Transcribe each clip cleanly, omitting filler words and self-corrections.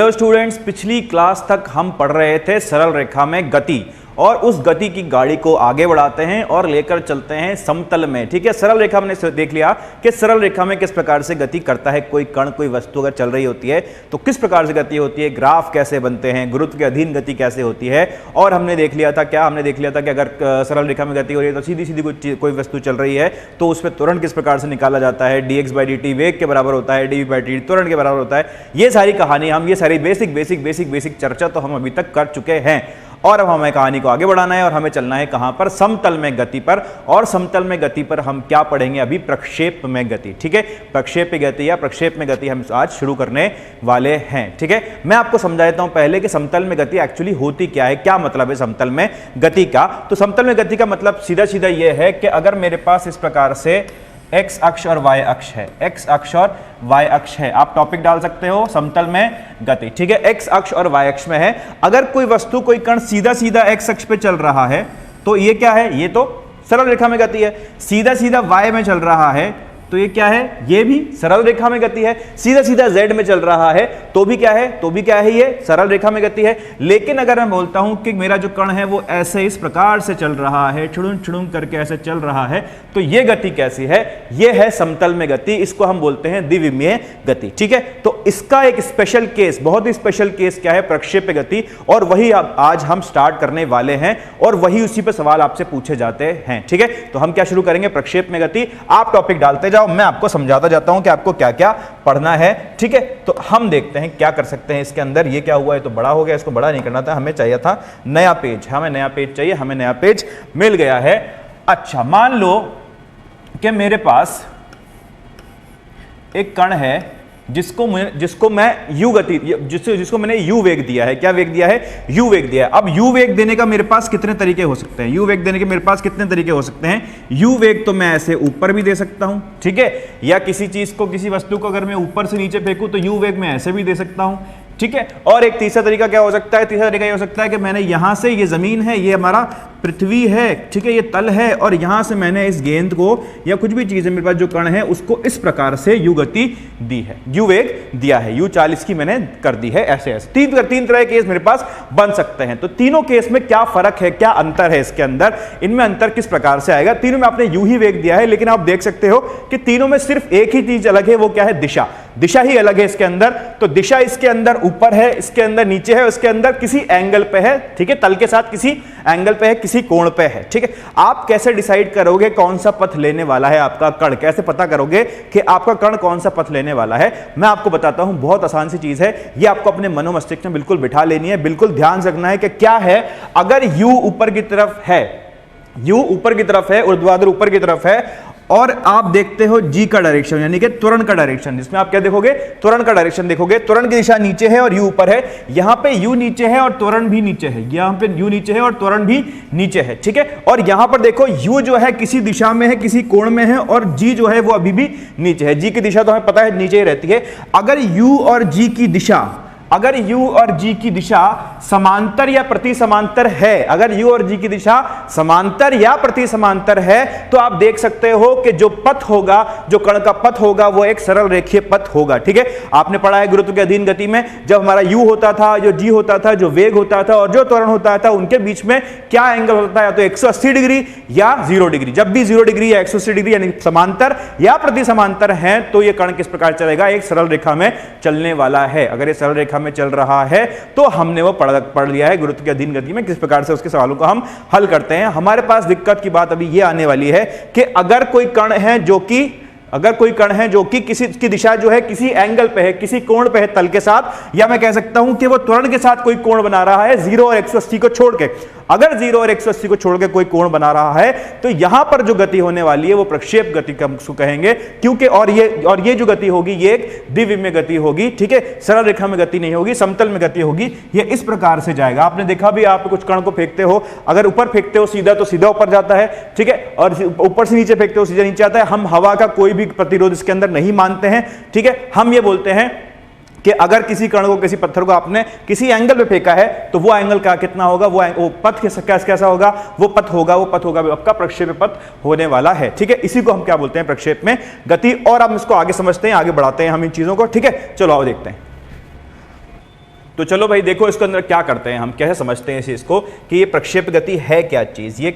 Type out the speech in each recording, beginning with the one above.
Hello students, पिछली class तक हम पढ़ रहे थे सरल रेखा में गति और उस गति की गाड़ी को आगे बढ़ाते हैं और लेकर चलते हैं समतल में। ठीक है, सरल रेखा हमने देख लिया कि सरल रेखा में किस प्रकार से गति करता है कोई कण, कोई वस्तु अगर चल रही होती है तो किस प्रकार से गति होती है, ग्राफ कैसे बनते हैं, गुरुत्व के अधीन गति कैसे होती है। और हमने देख लिया था कि अगर सरल रेखा में गति हो रही है तो सीधी सीधी कोई वस्तु चल रही है तो उस पर त्वरण किस प्रकार से निकाला जाता है, dx/dt वेग के बराबर होता है, dv/dt त्वरण के बराबर होता है। ये सारी कहानी ये सारी बेसिक चर्चा तो हम अभी तक कर चुके हैं और अब हमें कहानी को आगे बढ़ाना है और हमें चलना है कहां पर, समतल में गति पर। और समतल में गति पर हम क्या पढ़ेंगे अभी, प्रक्षेप में गति। ठीक है, प्रक्षेप गति या प्रक्षेप में गति हम आज शुरू करने वाले हैं। ठीक है, मैं आपको समझा देता हूं पहले कि समतल में गति एक्चुअली होती क्या है, क्या मतलब है समतल में गति का। तो समतल में गति का मतलब सीधा सीधा यह है कि अगर मेरे पास इस प्रकार से x अक्ष और y अक्ष है, x अक्ष और y अक्ष है, आप टॉपिक डाल सकते हो समतल में गति। ठीक है, x अक्ष और y अक्ष में है। अगर कोई वस्तु, कोई कण सीधा सीधा x अक्ष पे चल रहा है तो ये क्या है, ये तो सरल रेखा में गति है। सीधा सीधा y में चल रहा है तो ये क्या है, ये भी सरल रेखा में गति है। सीधा सीधा z में चल रहा है तो भी क्या है, ये सरल रेखा में गति है। लेकिन अगर मैं बोलता हूं कि मेरा जो कण है वो ऐसे इस प्रकार से चल रहा है, छुड़ुन करके ऐसे चल रहा है, तो ये गति कैसी है, ये है समतल में गति। इसको हम बोलते हैं द्विविमीय गति। ठीक है, तो इसका एक स्पेशल केस, बहुत ही स्पेशल केस क्या है, प्रक्षेप गति। और वही आज हम स्टार्ट करने वाले हैं और वही उसी पर सवाल आपसे पूछे जाते हैं। ठीक है, तो हम क्या शुरू करेंगे, प्रक्षेप में गति। आप टॉपिक डालते जाओ, मैं आपको समझाता जाता हूं कि आपको क्या क्या पढ़ना है। ठीक है, तो हम देखते हैं क्या कर सकते हैं इसके अंदर। ये क्या हुआ है, तो बड़ा हो गया, इसको बड़ा नहीं करना था, हमें चाहिए था नया पेज, हमें नया पेज चाहिए, हमें नया पेज मिल गया है। अच्छा, मान लो कि मेरे पास एक कण है जिसको मैंने u वेग दिया है। क्या वेग दिया है, u वेग दिया है। अब u वेग देने का मेरे पास कितने तरीके हो सकते हैं, u वेग देने के मेरे पास कितने तरीके हो सकते हैं। u वेग तो मैं ऐसे ऊपर भी दे सकता हूं, ठीक है, या किसी चीज को, किसी वस्तु को अगर मैं ऊपर से नीचे फेंकूं तो u वेग मैं ऐसे भी दे सकता हूं। ठीक है, और एक तीसरा तरीका क्या हो सकता है, तीसरा तरीका ये हो सकता है कि मैंने यहां से, ये जमीन है, ये हमारा पृथ्वी है, ठीक है, ये तल है, और यहां से मैंने इस गेंद को या कुछ भी चीज है मेरे पास जो कण है उसको इस प्रकार से u गति दी है, u वेग दिया है, u40 की मैंने कर दी है। ऐसे तीन तरह के केस मेरे पास बन सकते हैं। तो तीनों केस में क्या फर्क है, क्या अंतर है इसके अंदर, इनमें अंतर किस प्रकार से आएगा। तीनों में आपने u ही वेग दिया है, लेकिन आप देख सकते हो कि तीनों में सिर्फ एक ही चीज अलग है, वो क्या है, दिशा ही अलग है इसके अंदर। तो दिशा इसके अंदर ऊपर है, इसके अंदर नीचे है, उसके अंदर किसी एंगल पे है। ठीक है, तल के साथ किसी एंगल पे है, किसी कोण पे है। ठीक है, आप कैसे डिसाइड करोगे कौन सा पथ लेने वाला है आपका कण, कैसे पता करोगे कि आपका कण कौन सा पथ लेने वाला है, मैं आपको बताता हूं। बहुत आसान सी चीज है, ये आपको अपने मनोमस्तिष्क में बिल्कुल बिठा लेनी है, बिल्कुल ध्यान रखना है कि क्या है। अगर u ऊपर की तरफ है, u ऊपर की तरफ है, ऊर्ध्वाधर ऊपर की तरफ है, और आप देखते हो g का डायरेक्शन यानी कि त्वरण का डायरेक्शन, जिसमें आप क्या देखोगे, त्वरण का डायरेक्शन देखोगे। त्वरण की दिशा नीचे है और u ऊपर है, यहां पे u नीचे है और त्वरण भी नीचे है, यहां पे u नीचे है और त्वरण भी नीचे है। ठीक है, और यहां पर देखो u जो है किसी दिशा में है, किसी कोण में है, और g जो है वो अभी भी नीचे है। g की दिशा तो हमें पता है नीचे ही रहती है। अगर u और g की दिशा, अगर u और g की दिशा समांतर या प्रति समांतर है, अगर u और g की दिशा समांतर या प्रति समांतर है, तो आप देख सकते हो कि जो पथ होगा, जो कण का पथ होगा, वो एक सरल रेखीय पथ होगा। ठीक है, आपने पढ़ा है गुरुत्व के अधीन गति में, जब हमारा u होता था, जो g होता था, जो वेग होता था और जो त्वरण होता था, उनके बीच में क्या एंगल होता है, या तो 180 डिग्री या 0 डिग्री। जब भी 0 डिग्री या 180 डिग्री यानी समांतर या प्रति समांतर है, तो ये कण किस प्रकार चलेगा, एक सरल रेखा में चलने वाला है। अगर ये सरल रेखा में चल रहा है तो हमने वो पढ़ लिया है गुरुत्व के अधीन गति में, किस प्रकार से उसके सवालों को हम हल करते हैं। हमारे पास दिक्कत की बात अभी ये आने वाली है कि अगर कोई कण है जो कि किसी की दिशा जो है किसी एंगल पे है, किसी कोण पे है तल के साथ, या मैं कह सकता हूं कि वो त्वरण के साथ कोई कोण बना रहा है 0 और 180 को छोड़ के। अगर 0 और 180 को छोड़ के कोई कोण बना रहा है तो यहां पर जो गति होने वाली है वो प्रक्षेप गति कहेंगे, क्योंकि और ये जो गति होगी ये एक द्विविमीय गति होगी। ठीक है, सरल रेखा में गति नहीं होगी, समतल में गति होगी। ये इस प्रकार से जाएगा। आपने देखा भी, आप कुछ कण को फेंकते हो, अगर ऊपर फेंकते हो सीधा तो सीधा ऊपर जाता है, ठीक है, और ऊपर से नीचे फेंकते हो सीधा नीचे आता है। हम हवा का कोई भी प्रतिरोध इसके अंदर नहीं मानते हैं। ठीक है, हम ये बोलते हैं कि अगर किसी कण को, किसी पत्थर को आपने किसी एंगल पे फेंका है तो वो एंगल का कितना होगा, वो पथ कैसा होगा, वो पथ होगा आपका प्रक्षेप पथ होने वाला है। ठीक है, इसी को हम क्या बोलते हैं, प्रक्षेप में गति। और हम इसको आगे समझते हैं, आगे बढ़ाते हैं हम इन चीजों को। ठीक है, चलो आओ देखते हैं। तो चलो भाई देखो इसके अंदर क्या करते हैं, हम कैसे समझते हैं इस चीज को कि ये प्रक्षेप गति है क्या चीज, ये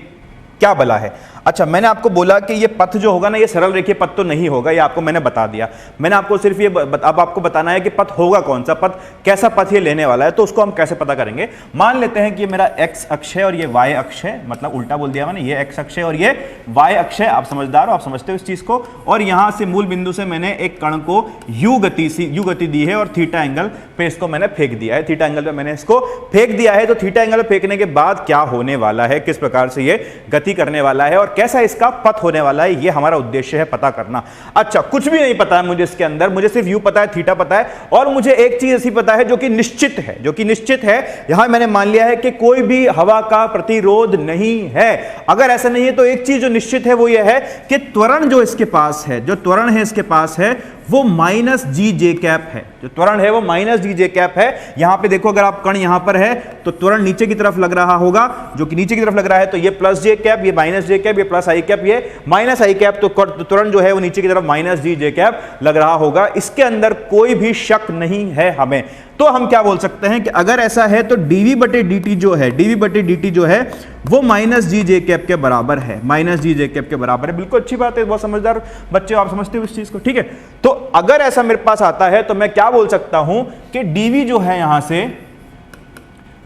क्या भला है। अच्छा, मैंने आपको बोला कि ये पथ जो होगा ना ये सरल रेखीय पथ तो नहीं होगा, ये आपको मैंने बता दिया। मैंने आपको सिर्फ ये अब आपको बताना है कि पथ होगा कौन सा, पथ कैसा पथ ये लेने वाला है। तो उसको हम कैसे पता करेंगे, मान लेते हैं कि ये मेरा x अक्ष है और ये y अक्ष है, मतलब उल्टा बोल दिया मैंने, ये x अक्ष है और ये y अक्ष है। आप समझदार हो, आप समझते हो इस चीज को। और यहां से मूल बिंदु से मैंने एक कण को u गति दी है और थीटा एंगल पे इसको मैंने फेंक दिया है, थीटा एंगल पे मैंने इसको फेंक दिया है। तो थीटा एंगल पे फेंकने के बाद क्या होने वाला है, किस प्रकार से ये गति करने वाला है और कैसा इसका पथ होने वाला है, ये हमारा उद्देश्य है पता करना। अच्छा, कुछ भी नहीं पता है मुझे इसके अंदर, मुझे सिर्फ यू पता है, थीटा पता है और मुझे एक चीज ऐसी पता है जो कि निश्चित है, जो कि निश्चित है। यहां मैंने मान लिया है कि कोई भी हवा का प्रतिरोध नहीं है। अगर ऐसा नहीं है तो एक चीज जो निश्चित है वो ये है कि त्वरण जो इसके पास है, जो त्वरण है इसके पास है वो माइनस जी जे कैप है, जो त्वरण है वो माइनस जी जे कैप है। यहां पे देखो, अगर आप कण यहां पर है तो त्वरण नीचे की तरफ लग रहा होगा, जो कि नीचे की तरफ लग रहा है, तो ये प्लस जे कैप, ये माइनस जे कैप, ये प्लस आई कैप, ये माइनस आई कैप, तो त्वरण जो है वो नीचे की तरफ माइनस जी जे कैप लग रहा होगा। इसके अंदर कोई भी शक नहीं है हमें। तो हम क्या बोल सकते हैं कि अगर ऐसा है तो dv बटे dt जो है, dv बटे dt जो है वो माइनस जी जे कैप के बराबर है, माइनस जी जे कैप के बराबर है। बिल्कुल अच्छी बात है, बहुत समझदार बच्चे आप समझते हो इस चीज को, ठीक है। तो अगर ऐसा मेरे पास आता है तो मैं क्या बोल सकता हूं कि dv जो है यहां से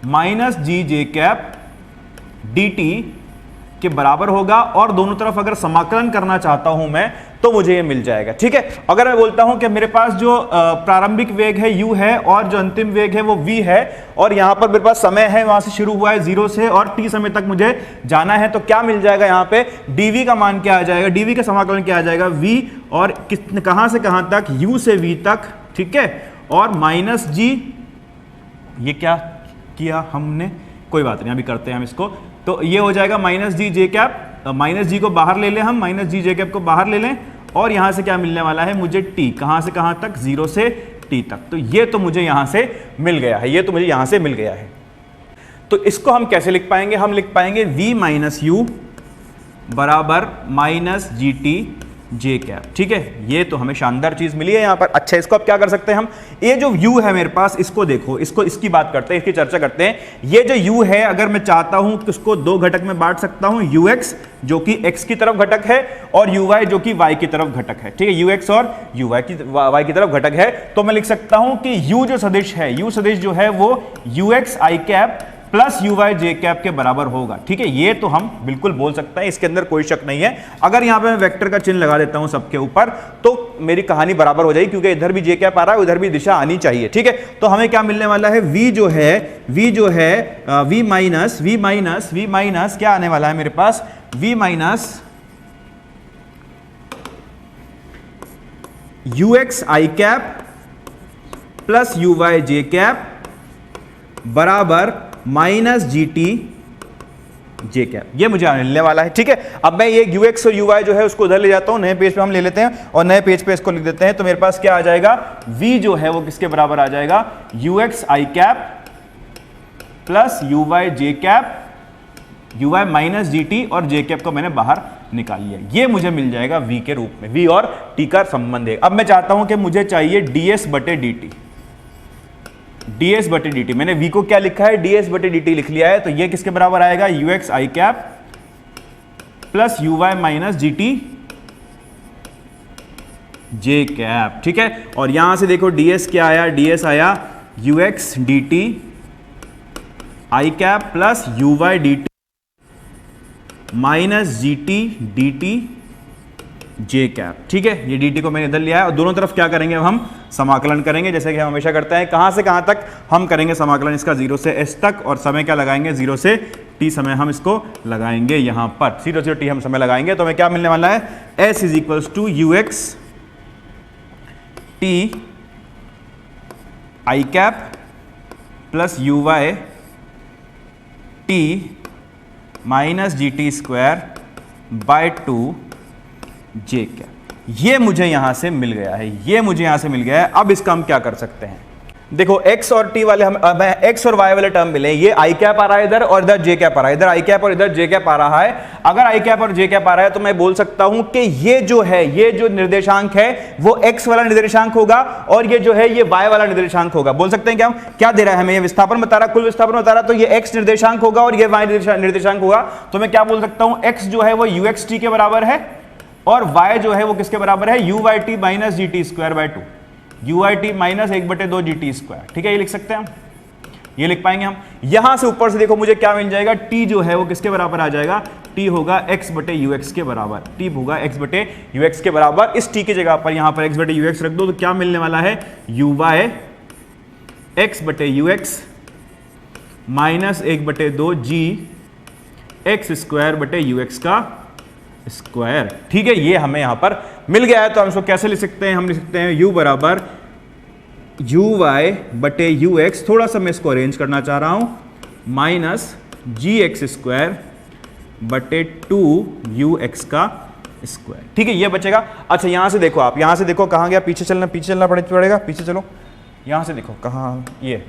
माइनस जी जे कैप dt के बराबर होगा और दोनों तरफ अगर समाकलन करना चाहता हूं मैं तो मुझे ये मिल जाएगा, ठीक है। अगर मैं बोलता हूं कि मेरे पास जो प्रारंभिक वेग है u है और जो अंतिम वेग है वो v है और यहां पर मेरे पास समय है, वहां से शुरू हुआ है 0 से और t समय तक मुझे जाना है, तो क्या मिल जाएगा यहां पे dv का मान क्या आ जाएगा, dv का समाकलन क्या आ जाएगा, v और कहां से कहां तक, u से v तक, ठीक है, और माइनस g, ये क्या किया हमने, कोई बात नहीं अभी करते हैं हम इसको। तो ये हो जाएगा माइनस जी जे कैप, माइनस जी को बाहर ले लें हम, माइनस जी जे कैप को बाहर ले लें और यहां से क्या मिलने वाला है मुझे t, कहां से कहां तक, 0 से t तक। तो ये तो मुझे यहां से मिल गया है, ये तो मुझे यहां से मिल गया है। तो इसको हम कैसे लिख पाएंगे, हम लिख पाएंगे v माइनस यू बराबर minus G T J cap, ठीक है। ये तो हमें शानदार चीज मिली है यहां पर। अच्छा, इसको अब क्या कर सकते हैं हम, ये जो u है मेरे पास, इसको देखो, इसकी बात करते हैं, इसकी चर्चा करते हैं। ये जो u है, अगर मैं चाहता हूं कि उसको दो घटक में बांट सकता हूं, ux जो कि x की तरफ घटक है और uy जो कि y की तरफ घटक है, ठीक है, ux और uy की y की तरफ घटक है। तो मैं लिख सकता हूं कि u जो सदिश है, u सदिश जो है वो ux i cap plus U Y J cap के बराबर होगा, ठीक है। ये तो हम बिल्कुल बोल सकते हैं, इसके अंदर कोई शक नहीं है। अगर यहां पे मैं वेक्टर का चिन्ह लगा देता हूं सबके ऊपर तो मेरी कहानी बराबर हो जाएगी, क्योंकि इधर भी जे कैप आ रहा है, उधर भी दिशा आनी चाहिए, ठीक है। तो हमें क्या मिलने वाला है, v जो है v माइनस क्या आने वाला है मेरे पास, v minus ux i cap plus U Y J cap बराबर minus G T J cap, ये मुझे मिलने वाला है, ठीक है। अब मैं ये ux और uy जो है उसको उधर ले जाता हूं, नए पेज पे हम ले लेते हैं और नए पेज पे इसको लिख देते हैं। तो मेरे पास क्या आ जाएगा, v जो है वो किसके बराबर आ जाएगा, ux i cap plus uy j cap, uy minus G T और j कैप को मैंने बाहर निकाल लिया, ये मुझे मिल जाएगा v के रूप में। v और t का संबंध है। अब मैं चाहता हूं कि मुझे चाहिए ds बटे dt, ds बटे dt, मैंने v को क्या लिखा है, ds बटे dt लिख लिया है। तो ये किसके बराबर आएगा, ux i cap plus uy minus G T J cap, ठीक है। और यहां से देखो ds क्या आया, ds आया ux dt i cap plus uy dt minus G T D T J cap, ठीक है। ये dt को मैंने इधर लिया है और दोनों तरफ क्या करेंगे, हम समाकलन करेंगे, जैसे कि हम हमेशा करते हैं। कहां से कहां तक हम करेंगे समाकलन, इसका 0 से s तक, और समय क्या लगाएंगे, 0 से t समय हम इसको लगाएंगे यहां पर, 0 से t हम समय लगाएंगे। तो हमें क्या मिलने वाला है, s is equals to ux t i cap plus uy t minus G T square by 2 J cap. ये मुझे यहां से मिल गया है, ये मुझे यहां से मिल गया है। अब इसका हम क्या कर सकते हैं, देखो x और t वाले हम x और y वाले टर्म मिले, ये i कैप आ रहा है इधर और इधर j कैप आ रहा है, इधर i कैप और इधर j कैप आ रहा है। अगर i कैप और j कैप आ रहा है तो मैं बोल सकता हूं कि ये जो है, ये जो निर्देशांक है वो x वाला निर्देशांक होगा और ये जो है ये y वाला निर्देशांक होगा। बोल सकते हैं क्या? क्या दे रहा है हमें? ये विस्थापन बता रहा है, कुल विस्थापन बता रहा है, तो ये x निर्देशांक होगा और ये y निर्देशांक होगा। तो मैं क्या बोल सकता हूं? x जो है वो uxt के बराबर है और y जो है वो किसके बराबर है? uyt minus gt square by 2, UIT minus 1/2 GT square. ठीक है, ये लिख सकते हैं हम, ये लिख पाएंगे हम। यहां से ऊपर से देखो मुझे क्या मिल जाएगा? T जो है वो किसके बराबर आ जाएगा? T होगा x/ux के बराबर, T होगा x/ux के बराबर। इस T की जगह पर यहां पर x/ux रख दो तो क्या मिलने वाला है? uy x/ux minus 1/2 g x स्क्वायर/ux का स्क्वायर। ठीक है, ये हमें यहां पर मिल गया है। तो हम इसको कैसे लिख सकते हैं? हम लिख सकते हैं u बराबर uy/ux, थोड़ा सा मैं इसको अरेंज करना चाह रहा हूं, माइनस gx स्क्वायर बटे 2ux का स्क्वायर। ठीक है, ये बचेगा। अच्छा यहां से देखो, आप यहां से देखो कहां गया? पीछे चलना पड़ेगा, पीछे चलो। यहां से देखो कहां, ये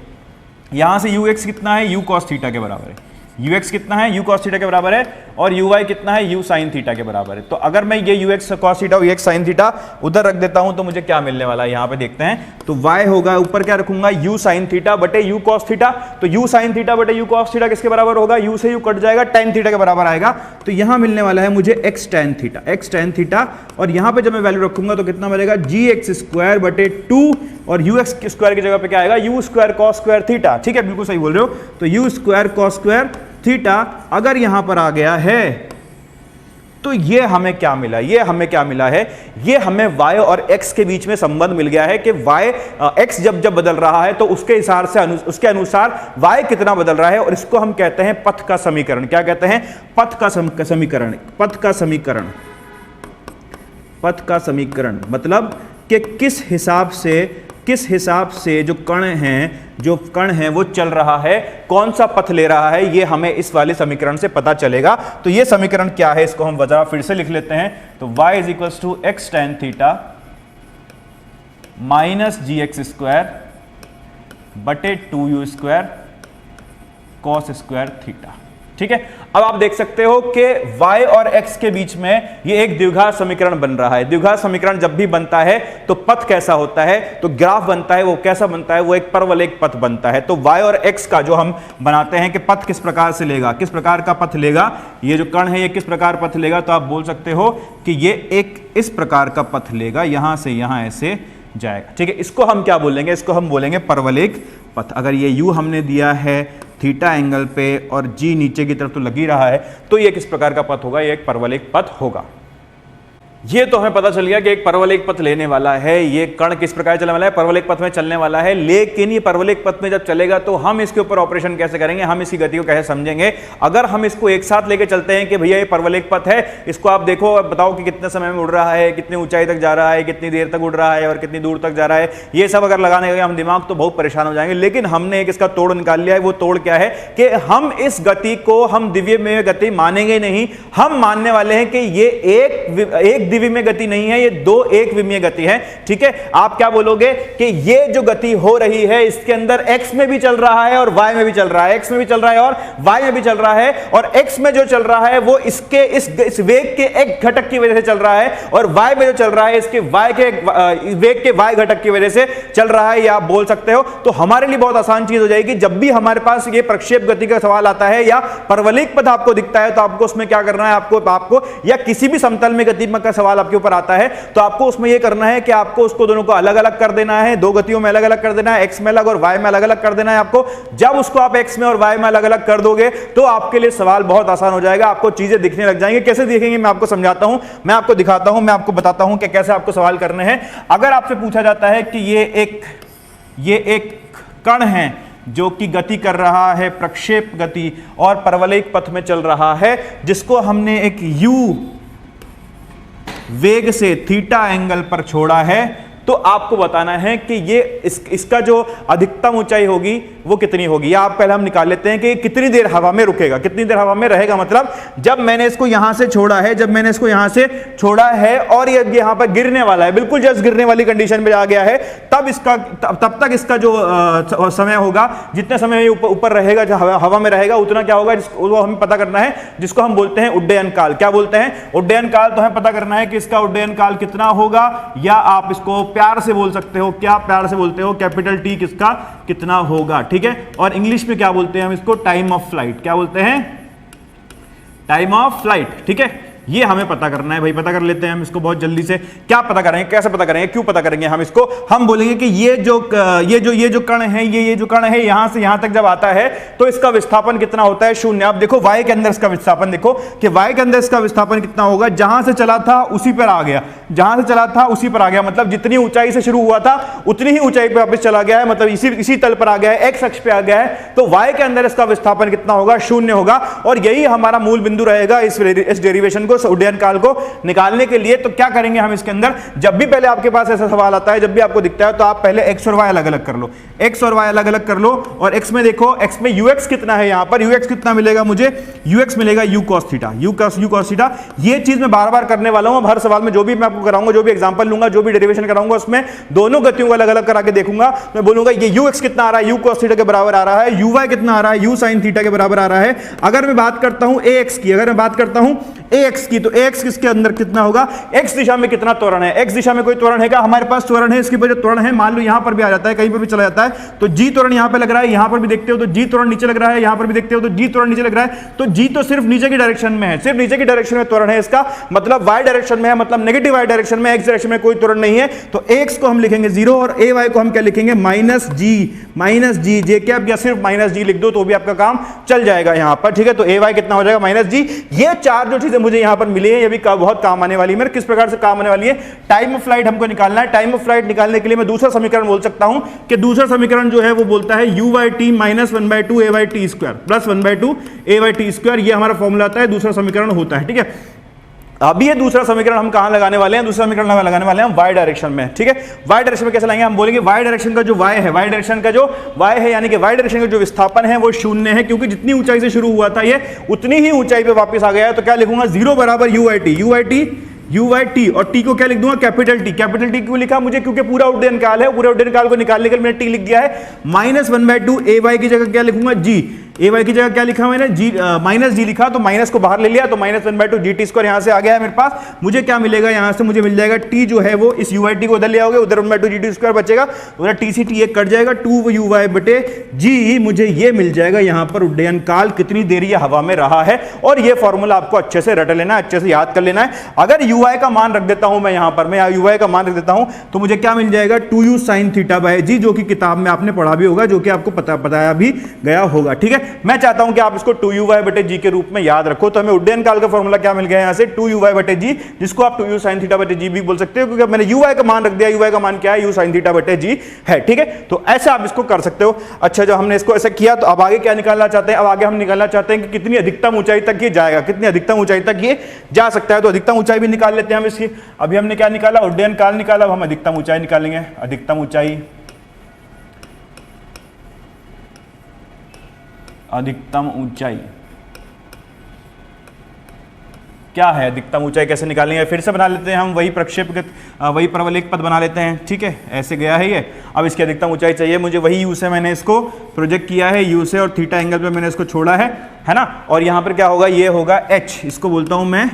यहां से ux कितना है? u cos थीटा के बराबर है। ux कितना है? u cos थीटा के बराबर है और uy कितना है? u sin थीटा के बराबर है। तो अगर मैं ये ux cos थीटा और ux sin थीटा उधर रख देता हूं तो मुझे क्या मिलने वाला है? यहां पे देखते हैं। तो y होगा, ऊपर क्या रखूंगा? u sin थीटा बटे u cos थीटा। तो u sin थीटा बटे u cos थीटा किसके बराबर होगा? u से u कट जाएगा, tan थीटा के बराबर आएगा। तो यहां मिलने वाला है मुझे x tan थीटा और यहां पे जब मैं वैल्यू रखूंगा तो कितना मिलेगा? gx स्क्वायर बटे 2 और ux स्क्वायर की जगह पे क्या आएगा? u square cos square theta. ठीक है, बिल्कुल सही बोल रहे हो। तो u square cos square theta अगर यहां पर आ गया है तो ये हमें क्या मिला? ये हमें क्या मिला है? ये हमें y और x के बीच में संबंध मिल गया है कि x जब बदल रहा है तो उसके हिसाब से उसके अनुसार y कितना बदल रहा है, और इसको हम कहते हैं पथ का समीकरण। क्या कहते हैं? पथ का समीकरण। पथ का समीकरण मतलब कि किस हिसाब से जो कण है वो चल रहा है, कौन सा पथ ले रहा है, ये हमें इस वाले समीकरण से पता चलेगा। तो ये समीकरण क्या है, इसको हम वजह फिर से लिख लेते हैं। तो y is equals to x tan theta minus gx square बटे 2u square cos square theta. ठीक है, अब आप देख सकते हो कि y और x के बीच में ये एक द्विघात समीकरण बन रहा है। द्विघात समीकरण जब भी बनता है तो पथ कैसा होता है? तो ग्राफ बनता है, वो कैसा बनता है? वो एक परवलयिक पथ बनता है। तो y और x का जो हम बनाते हैं कि पथ किस प्रकार से लेगा, किस प्रकार का पथ लेगा, ये जो कण है ये किस प्रकार पथ लेगा, तो आप बोल सकते हो कि ये एक इस प्रकार का पथ लेगा, यहां से यहां ऐसे जाएगा। ठीक है, इसको हम क्या बोलेंगे? इसको हम बोलेंगे परवलयिक पथ। अगर ये u हमने दिया है थीटा एंगल पे और g नीचे की तरफ तो लग ही रहा है, तो ये किस प्रकार का पथ होगा? ये एक परवलयिक पथ होगा। ये तो हमें पता चल गया कि एक परवलयिक पथ लेने वाला है, ये कण किस प्रकार चलने वाला है? परवलयिक पथ में चलने वाला है। लेकिन ये परवलयिक पथ में जब चलेगा तो हम इसके ऊपर ऑपरेशन कैसे करेंगे, हम इसकी गति को कैसे समझेंगे? अगर हम इसको एक साथ लेके चलते हैं कि भैया ये परवलयिक पथ है, इसको आप देखो, बताओ कि कितने समय में उड़ रहा है, कितनी ऊंचाई तक जा रहा है, कितनी देर तक उड़ रहा है और कितनी दूर तक जा रहा है, ये सब अगर लगाने गए हम दिमाग तो बहुत परेशान हो जाएंगे। लेकिन हमने एक इसका तोड़ निकाल लिया है। वो तोड़ क्या है कि हम इस गति को हम द्विमीय गति मानेंगे नहीं, हम मानने वाले हैं कि ये एक द्विमीय गति नहीं है, ये दो एक विमीय गति है। ठीक है, आप क्या बोलोगे कि ये जो गति हो रही है इसके अंदर x में भी चल रहा है और y में भी चल रहा है, x में भी चल रहा है और y में भी चल रहा है, और x में जो चल रहा है वो इसके इस वेग के एक घटक की वजह से चल रहा है, और y में जो चल रहा है इसके y के वेग के y घटक की वजह से चल रहा है, ये आप बोल सकते हो। तो हमारे लिए बहुत आसान चीज हो जाएगी, जब भी हमारे पास ये प्रक्षेप गति का सवाल आता है या परवलयिक पथ आपको दिखता है तो आपको उसमें क्या करना है, आपको या किसी भी समतल में गति का सवाल आपके ऊपर आता है तो आपको उसमें यह करना है कि आपको उसको दोनों को अलग अलग कर देना है, दो गतियों में अलग अलग कर देना है, x में अलग और y में अलग अलग कर देना है आपको। जब उसको आप x में और y में अलग अलग कर दोगे तो आपके लिए सवाल बहुत आसान हो जाएगा, आपको चीजें दिखने लग जाएंगी। कैसे दिखेंगे मैं आपको समझाता हूं, मैं आपको दिखाता हूं, मैं आपको बताता हूं कि कैसे आपको सवाल करने हैं। अगर आपसे पूछा जाता है कि ये एक कण है जो कि गति कर रहा है प्रक्षेप गति और परवलयिक पथ में चल रहा है, जिसको हमने एक u वेग से थीटा एंगल पर छोड़ा है, तो आपको बताना है कि ये इसका जो अधिकतम ऊंचाई होगी वो कितनी होगी। या आप पहले हम निकाल लेते हैं कि कितनी देर हवा में रुकेगा, कितनी देर हवा में रहेगा। मतलब जब मैंने इसको यहां से छोड़ा है, जब मैंने इसको यहां से छोड़ा है और ये यहां पर गिरने वाला है, बिल्कुल जस्ट गिरने वाली कंडीशन में आ गया है, तब तक इसका जो समय होगा, जितने समय ऊपर रहेगा, जो हवा में रहेगा, उतना क्या होगा वो हमें पता करना है, जिसको हम बोलते हैं उड्डयन काल। क्या बोलते हैं? उड्डयन काल। तो हमें पता करना है कि इसका उड्डयन काल कितना होगा, या आप इसको प्यार से बोल सकते हो, क्या प्यार से बोलते हो, कैपिटल टी किसका कितना होगा, ठीक है। और इंग्लिश में क्या बोलते हैं हम इसको? Time of flight. क्या बोलते हैं? टाइम ऑफ फ्लाइट, ठीक है। ये हमें पता करना है भाई, पता कर लेते हैं हम इसको बहुत जल्दी से। क्या पता करेंगे, कैसे पता करेंगे, क्यों पता करेंगे हम इसको? हम बोलेंगे कि ये जो कण है, ये जो कण है यहां से यहां तक जब आता है तो इसका विस्थापन कितना होता है? 0। आप देखो y के अंदर इसका विस्थापन देखो कि y के अंदर इसका विस्थापन कितना होगा? जहां से चला था उसी पर आ गया, जहां से चला था उसी पर आ गया। मतलब जितनी ऊंचाई से शुरू हुआ था उतनी ही ऊंचाई पर वापस चला गया है, मतलब इसी तल पर आ गया है, x अक्ष पे आ गया है। तो y के अंदर इसका विस्थापन कितना होगा? 0 होगा। और यही हमारा मूल बिंदु रहेगा इस डेरिवेशन को, उड्डयन काल को निकालने के लिए। तो क्या करेंगे हम इसके अंदर? जब भी पहले आपके पास ऐसा सवाल आता है, जब भी आपको दिखता है, तो आप पहले x और y अलग अलग कर लो, x और y अलग अलग कर लो। और x में देखो, x में ux कितना है, यहां पर ux कितना मिलेगा मुझे? ux मिलेगा u cos theta, u cos theta. ये चीज मैं बार बार करने वाला हूं। हर सवाल में जो भी मैं आपको कराऊंगा, जो भी एग्जांपल लूंगा, जो भी डेरिवेशन कराऊंगा, उसमें दोनों गतियों को अलग अलग करा के देखूंगा। मैं बोलूंगा ये ux कितना आ रहा है, u cos थीटा के बराबर आ रहा है, uy कितना आ रहा है, u sin थीटा के बराबर आ रहा है। अगर मैं बात करता हूं ax की, अगर मैं बात करता हूं ax की, तो ax किसके अंदर कितना होगा? x दिशा में कितना त्वरण है? x दिशा में कोई त्वरण है क्या? हमारे पास त्वरण है, इसकी वजह त्वरण है। मान लो यहां पर भी आ जाता है, कहीं पर भी चला जाता है, तो g त्वरण यहां पे लग रहा है, यहां पर भी देखते हो तो g त्वरण नीचे लग रहा है, यहां पर भी देखते हो तो g त्वरण नीचे लग रहा है। तो g तो सिर्फ नीचे की डायरेक्शन में है, सिर्फ नीचे की डायरेक्शन में त्वरण है इसका, मतलब y डायरेक्शन में है, मतलब नेगेटिव y डायरेक्शन में, x डायरेक्शन में कोई त्वरण नहीं है। तो x को हम लिखेंगे 0 और ay को हम क्या लिखेंगे? -g, j कैप, या सिर्फ -g लिख दो तो भी आपका काम चल जाएगा यहां पर, ठीक है। तो ay कितना हो जाएगा? -g। ये चार जो चीजें मुझे यहां पर मिली है, ये भी बहुत काम आने वाली है। किस प्रकार से काम आने वाली है? टाइम ऑफ फ्लाइट हमको निकालना है। टाइम ऑफ फ्लाइट निकालने के लिए मैं दूसरा समीकरण बोल सकता हूं कि दूसरा समीकरण जो है वो बोलता है u/t - 1/2 a/t² + 1/2 a/t²। ये हमारा फॉर्मूला आता है, दूसरा समीकरण होता है, ठीक है। अभी ये दूसरा समीकरण हम कहां लगाने वाले हैं? दूसरा समीकरण हम लगाने वाले हैं y डायरेक्शन में, ठीक है। y डायरेक्शन में कैसे लाएंगे? हम बोलेंगे y डायरेक्शन का जो y है, y डायरेक्शन का जो y है, यानी कि y डायरेक्शन का जो विस्थापन है वो 0 है, क्योंकि जितनी ऊंचाई से शुरू हुआ था ये उतनी ही ऊंचाई पे वापस आ गया है। तो क्या लिखूंगा? 0 बराबर u/t और t को क्या लिख दूंगा? Capital T. कैपिटल टी क्यों लिखा मुझे? क्योंकि पूरा उड्डयन काल है, पूरे उड्डयन काल को निकालने के लिए मैंने t लिख दिया है। -1/2 ay की जगह क्या लिखूंगा? g। ay की जगह क्या लिखा मैंने? -g लिखा, तो माइनस को बाहर ले लिया, तो -1/2 gt² यहां से आ गया है मेरे पास। मुझे क्या मिलेगा यहां से? मुझे मिल जाएगा t जो है वो इस u/t को उधर ले आओगे, उधर 1/2 gt² बचेगा, उधर t से t कट जाएगा, 2uy/g। मुझे ये मिल जाएगा यहां पर उड्डयन काल कितनी देर ये हवा में रहा है। और ये फॉर्मूला आपको अच्छे से रट लेना है, अच्छे से याद कर लेना है। अगर uy का मान रख देता हूं मैं यहां पर, मैं uy का मान रख देता हूं, तो मुझे क्या मिल जाएगा? 2u sin θ/g, जो कि किताब में आपने पढ़ा भी होगा, जो कि आपको बताया भी गया होगा, ठीक है। मैं चाहता हूं कि आप इसको 2uy/g के रूप में याद रखो। तो हमें उड्डयन काल का फॉर्मूला क्या मिल गया यहां से? 2uy/g, जिसको आप 2u sin θ/g भी बोल सकते हो, क्योंकि मैंने uy का मान रख दिया। uy का मान क्या है? u sin θ/g है, ठीक है। तो ऐसे आप इसको कर सकते हो। अच्छा, जब हमने इसको ऐसा किया तो अब आगे क्या निकालना चाहते हैं? अब आगे हम निकालना चाहते हैं कि कितनी अधिकतम ऊंचाई तक ये जाएगा, कितनी अधिकतम ऊंचाई तक ये जा सकता है। तो अधिकतम ऊंचाई भी निकाल लेते हैं हम इसकी। अभी हमने क्या निकाला? उड्डयन काल निकाला, अब हम अधिकतम ऊंचाई निकालेंगे। अधिकतम ऊंचाई, अधिकतम ऊंचाई क्या है? अधिकतम ऊंचाई कैसे निकालेंगे? फिर से बना लेते हैं हम वही प्रक्षेपगत, वही परवलयिक पद बना लेते हैं, ठीक है। ऐसे गया है ये। अब इसकी अधिकतम ऊंचाई चाहिए मुझे, वही u से मैंने इसको प्रोजेक्ट किया है, u से और थीटा एंगल पे मैंने इसको छोड़ा है ना। और यहां पर क्या होगा? ये होगा h। इसको बोलता हूं मैं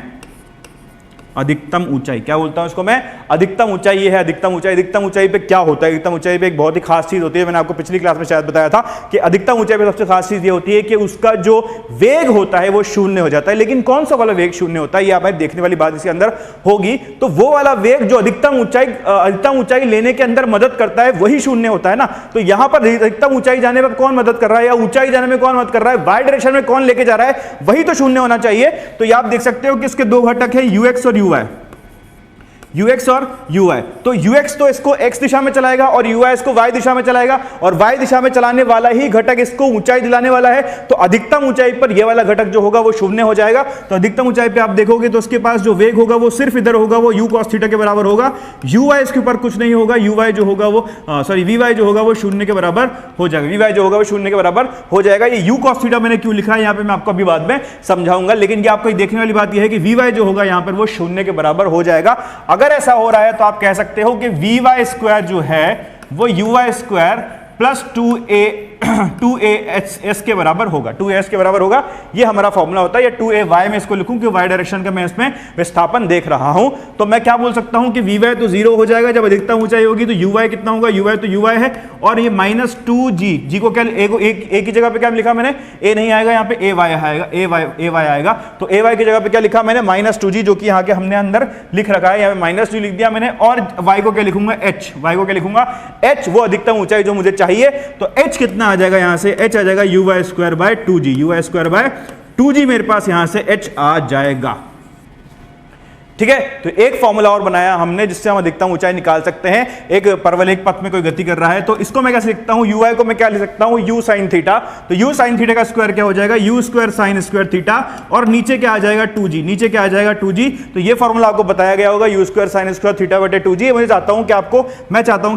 अधिकतम ऊंचाई। क्या बोलता हूं इसको मैं? अधिकतम ऊंचाई। ये है अधिकतम ऊंचाई। अधिकतम ऊंचाई पे क्या होता है? अधिकतम ऊंचाई पे एक बहुत ही खास चीज होती है, मैंने आपको पिछली क्लास में शायद बताया था कि अधिकतम ऊंचाई पे सबसे खास चीज ये होती है कि उसका जो वेग होता है वो 0 हो जाता है। लेकिन कौन सा वाला वेग 0 होता है, ये आप देखने वाली बात इसके अंदर होगी। तो वो वाला वेग जो अधिकतम ऊंचाई लेने के अंदर मदद करता है वही 0 होता है ना। तो यहां पर अधिकतम ऊंचाई जाने पर कौन मदद कर रहा है, या ऊंचाई जाने में कौन मदद कर रहा है? y डायरेक्शन में कौन लेके जा रहा है? वही तो 0 होना चाहिए। तो ये आप देख सकते हो कि इसके दो घटक है ux और uy। ux और uy। तो ux तो इसको x दिशा में चलाएगा और uy इसको y दिशा में चलाएगा, और y दिशा में चलाने वाला ही घटक इसको ऊंचाई दिलाने वाला है। तो अधिकतम ऊंचाई पर यह वाला घटक जो होगा वो शून्य हो जाएगा। तो अधिकतम ऊंचाई पे आप देखोगे तो उसके पास जो वेग होगा वो सिर्फ इधर होगा, वो u cos थीटा के बराबर होगा। uy इसके ऊपर कुछ नहीं होगा, uy जो होगा वो vy जो होगा वो शून्य के बराबर हो जाएगा, vy जो होगा वो शून्य के बराबर हो जाएगा। ये u cos थीटा मैंने क्यों लिखा है यहाँ पे मैं आपको अभी बाद में समझाऊंगा, लेकिन ये आपको देखने वाली बात यह है कि vy जो होगा यहाँ पर वो शून्य के बराबर हो जाएगा। अगर ऐसा हो रहा है तो आप कह सकते हो कि vy स्क्वायर जो है वो uy स्क्वायर प्लस 2a के बराबर होगा, 2as के बराबर होगा। ये हमारा फॉर्मूला होता है। ये 2ay में इसको लिखूं कि y डायरेक्शन का मैं इसमें विस्थापन देख रहा हूं, तो मैं क्या बोल सकता हूं कि vy तो 0 हो जाएगा जब अधिकतम ऊंचाई होगी। तो uy कितना होगा, uy तो uy है, और ये माइनस 2g को क्या एक की जगह पे क्या लिखा मैंने, a नहीं आएगा यहाँ पे ay आएगा, ay आएगा। तो ay की जगह पे क्या लिखा मैंने, माइनस 2g, जो कि यहाँ के हमने अंदर लिख रखा है, यहाँ पे माइनस 2 लिख दिया मैंने। और y को क्या लिखूंगा, h, y को क्या लिखूंगा h, वो अधिकतम ऊंचाई जो मुझे चाहिए। तो h कितना आ जाएगा, यहां से h आ जाएगा uy square by 2g, uy square by 2g मेरे पास यहां से h आ जाएगा। ठीक है, तो एक फॉर्मूला और बनाया हमने जिससे हम अधिकतम ऊंचाई निकाल सकते हैं। एक परवलयिक पथ में कोई गति कर रहा है तो इसको मैं कैसे लिखता हूं, ui को मैं क्या लिख सकता हूं, u sin थीटा। तो u sin थीटा का स्क्वायर क्या हो जाएगा, u square sin square theta, और नीचे क्या आ जाएगा 2g, नीचे क्या आ जाएगा 2g। तो ये फॉर्मूला आपको बताया गया होगा, u square sin square theta बटे 2g। मैं चाहता हूं